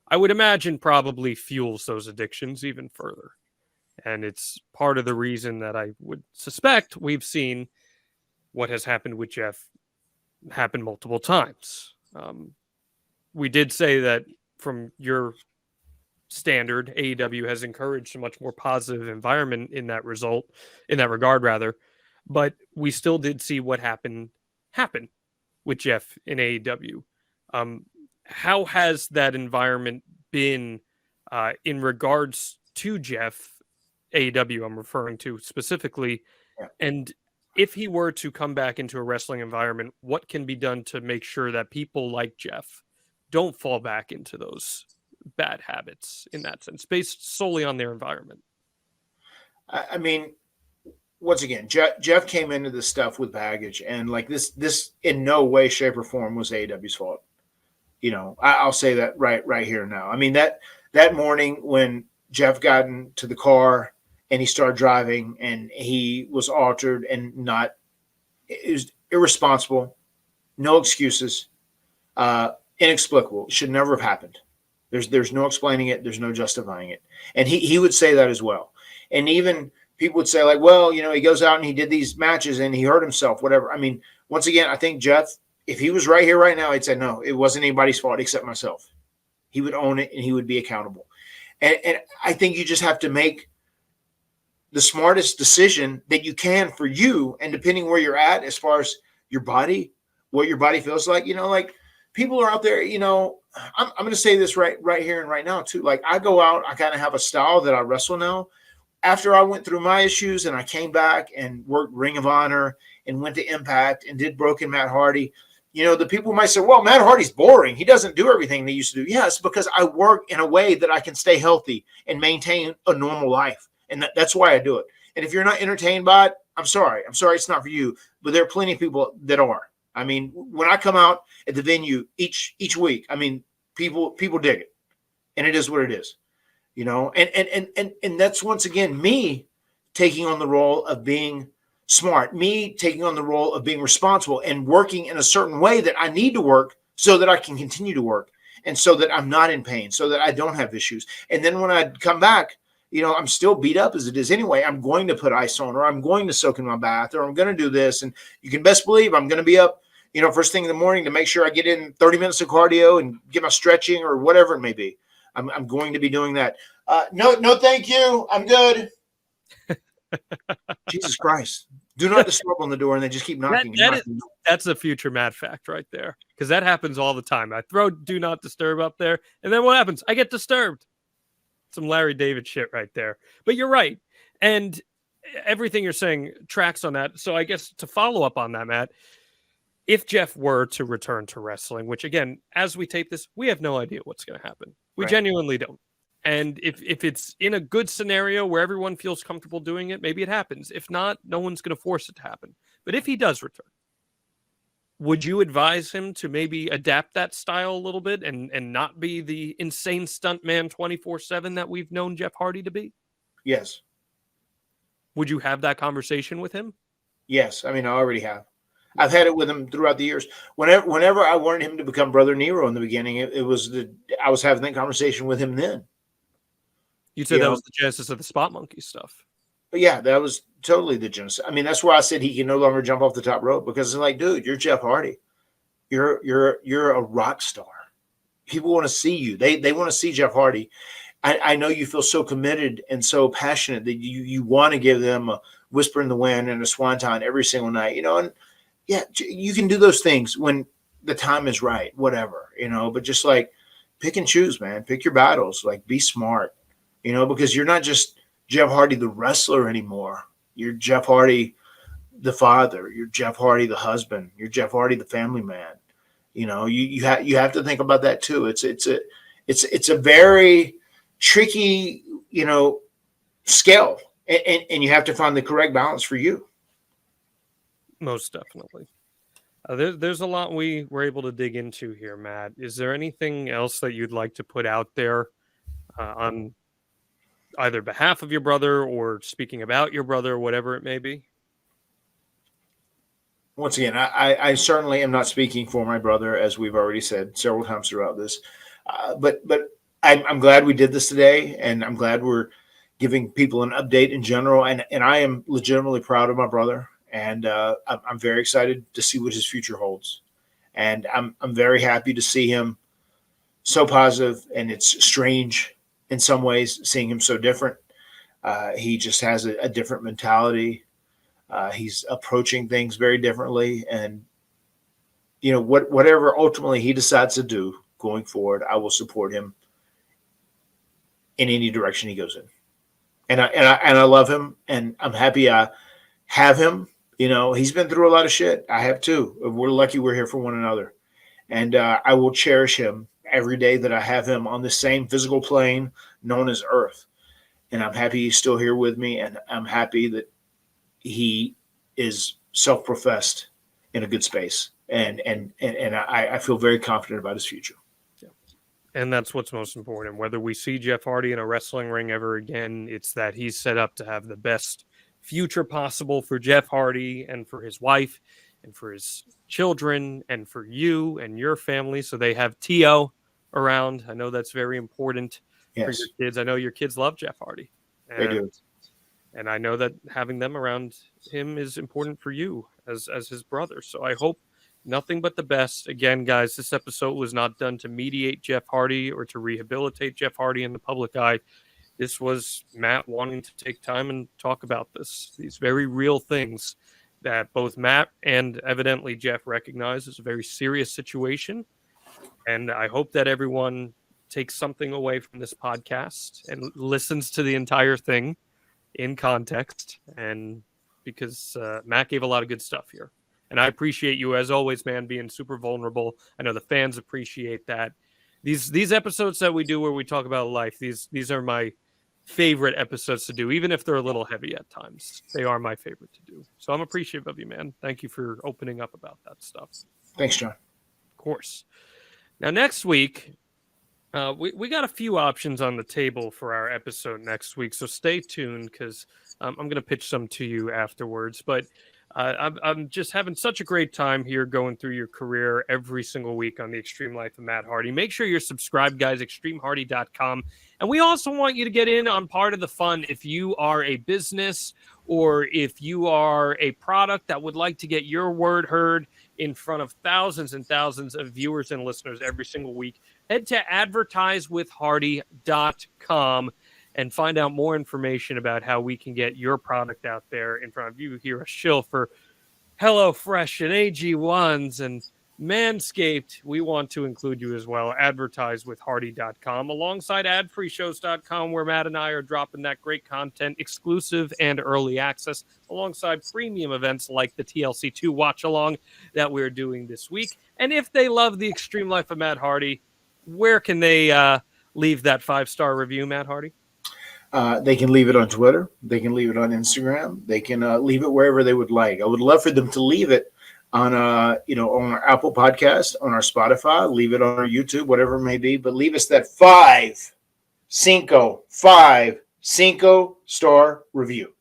I would imagine probably fuels those addictions even further. And it's part of the reason that I would suspect we've seen what has happened with Jeff happen multiple times. We did say that from your standard, AEW has encouraged a much more positive environment in that regard rather. But we still did see what happened with Jeff in AEW. How has that environment been in regards to Jeff, AEW I'm referring to specifically, Yeah. and if he were to come back into a wrestling environment, what can be done to make sure that people like Jeff don't fall back into those bad habits in that sense, based solely on their environment? I mean, once again, Jeff came into this stuff with baggage, and like this in no way, shape, or form was AEW's fault. You know, I'll say that right here now. I mean, that morning when Jeff got into the car and he started driving and he was altered and it was irresponsible, no excuses, inexplicable. It should never have happened. There's no explaining it. There's no justifying it. And he would say that as well. And even people would say like, well, you know, he goes out and he did these matches and he hurt himself, whatever. I mean, once again, I think Jeff, if he was right here right now, he'd say, no, it wasn't anybody's fault except myself. He would own it and he would be accountable. And I think you just have to make the smartest decision that you can for you. And depending where you're at, as far as your body, what your body feels like, you know, like people are out there, you know, I'm going to say this right here and right now too. Like I go out, I kind of have a style that I wrestle now after I went through my issues and I came back and worked Ring of Honor and went to Impact and did Broken Matt Hardy, the people might say, well, Matt Hardy's boring. He doesn't do everything they used to do. Yes, because I work in a way that I can stay healthy and maintain a normal life. And that's why I do it. And if you're not entertained by it, I'm sorry. I'm sorry it's not for you. But there are plenty of people that are. I mean, when I come out at the venue each week, I mean, people dig it. And it is what it is. And that's once again me taking on the role of being smart, me taking on the role of being responsible and working in a certain way that I need to work so that I can continue to work and so that I'm not in pain, so that I don't have issues. And then when I come back, I'm still beat up as it is anyway. I'm going to put ice on, or I'm going to soak in my bath, or I'm going to do this. And you can best believe I'm going to be up, first thing in the morning to make sure I get in 30 minutes of cardio and get my stretching or whatever it may be. I'm going to be doing that. No, thank you. I'm good. Jesus Christ. Do not disturb on the door, and they just keep knocking. That's a future Matt fact right there, because that happens all the time. I throw do not disturb up there, and then what happens? I get disturbed. Some Larry David shit right there. But you're right. And everything you're saying tracks on that. So I guess to follow up on that, Matt, if Jeff were to return to wrestling, which again, as we tape this, we have no idea what's going to happen. We genuinely don't. And if it's in a good scenario where everyone feels comfortable doing it, maybe it happens. If not, no one's going to force it to happen. But if he does return, would you advise him to maybe adapt that style a little bit and not be the insane stuntman 24/7 that we've known Jeff Hardy to be? Yes. Would you have that conversation with him? Yes. I mean, I already have. I've had it with him throughout the years. Whenever I wanted him to become Brother Nero in the beginning, I was having that conversation with him then. You said that was the genesis of the Spot Monkey stuff. But yeah, that was totally the genesis. I mean, that's why I said he can no longer jump off the top rope, because it's like, dude, you're Jeff Hardy. You're a rock star. People want to see you. They want to see Jeff Hardy. I know you feel so committed and so passionate that you want to give them a whisper in the wind and a swanton every single night, and yeah, you can do those things when the time is right, whatever, but just like pick and choose, man. Pick your battles, like be smart, because you're not just Jeff Hardy, the wrestler anymore. You're Jeff Hardy, the father. You're Jeff Hardy, the husband. You're Jeff Hardy, the family man. You have to think about that too. It's a very tricky, scale, and you have to find the correct balance for you. Most definitely. There's a lot we were able to dig into here, Matt. Is there anything else that you'd like to put out there on either behalf of your brother or speaking about your brother, whatever it may be? Once again, I certainly am not speaking for my brother, as we've already said several times throughout this. But I'm glad we did this today, and I'm glad we're giving people an update in general. And I am legitimately proud of my brother, and I'm very excited to see what his future holds. And I'm very happy to see him so positive, and it's strange in some ways seeing him so different. He just has a different mentality. He's approaching things very differently, and whatever ultimately he decides to do going forward, I will support him in any direction he goes in. And I love him, and I'm happy I have him. He's been through a lot of shit. I have too. We're lucky we're here for one another, and I will cherish him every day that I have him on the same physical plane known as Earth. And I'm happy he's still here with me, and I'm happy that he is self-professed in a good space, and I feel very confident about his future. Yeah. And that's what's most important. Whether we see Jeff Hardy in a wrestling ring ever again, it's that he's set up to have the best future possible for Jeff Hardy and for his wife and for his children and for you and your family. So they have Tio around. I know that's very important for your kids. I know your kids love Jeff Hardy. They do. And I know that having them around him is important for you as his brother. So I hope nothing but the best. Again, guys, this episode was not done to mediate Jeff Hardy or to rehabilitate Jeff Hardy in the public eye. This was Matt wanting to take time and talk about these very real things that both Matt and evidently Jeff recognize as a very serious situation. And I hope that everyone takes something away from this podcast and listens to the entire thing. in context, and because Matt gave a lot of good stuff here. And I appreciate you, as always, man, being super vulnerable. I know the fans appreciate that. These episodes that we do where we talk about life, these are my favorite episodes to do, even if they're a little heavy at times. They are my favorite to do. So I'm appreciative of you, man. Thank you for opening up about that stuff. Thanks, John. Of course. Now, next week, we got a few options on the table for our episode next week. So stay tuned, because I'm going to pitch some to you afterwards. But I'm just having such a great time here going through your career every single week on the Extreme Life of Matt Hardy. Make sure you're subscribed, guys, extremehardy.com. And we also want you to get in on part of the fun. If you are a business or if you are a product that would like to get your word heard in front of thousands and thousands of viewers and listeners every single week, head to advertisewithhardy.com and find out more information about how we can get your product out there in front of you. Hear a shill for HelloFresh and AG1s and Manscaped. We want to include you as well. Advertisewithhardy.com alongside adfreeshows.com, where Matt and I are dropping that great content, exclusive and early access, alongside premium events like the TLC2 watch along that we're doing this week. And if they love the Extreme Life of Matt Hardy, where can they leave that 5-star review, Matt Hardy? They can leave it on Twitter. They can leave it on Instagram. They can leave it wherever they would like. I would love for them to leave it on on our Apple Podcast, on our Spotify, leave it on our YouTube, whatever it may be. But leave us that 5-star review.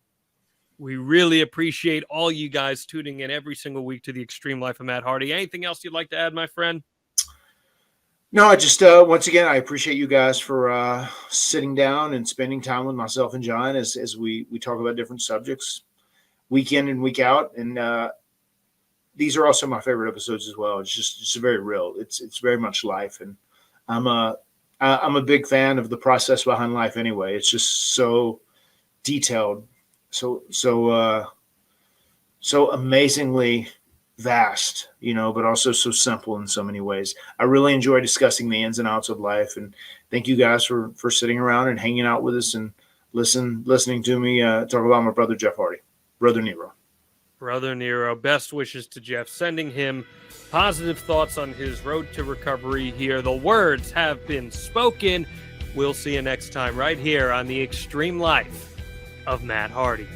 We really appreciate all you guys tuning in every single week to the Extreme Life of Matt Hardy. Anything else you'd like to add, my friend? No, I just once again, I appreciate you guys for sitting down and spending time with myself and John as we talk about different subjects week in and week out. And these are also my favorite episodes as well. It's very real. It's very much life, and I'm a big fan of the process behind life anyway. It's just so detailed, so amazingly vast, but also so simple in so many ways. I really enjoy discussing the ins and outs of life, and thank you guys for sitting around and hanging out with us and listening to me talk about my brother Jeff Hardy, Brother Nero. Brother Nero, best wishes to Jeff, sending him positive thoughts on his road to recovery here. The words have been spoken. We'll see you next time right here on the Extreme Life of Matt Hardy.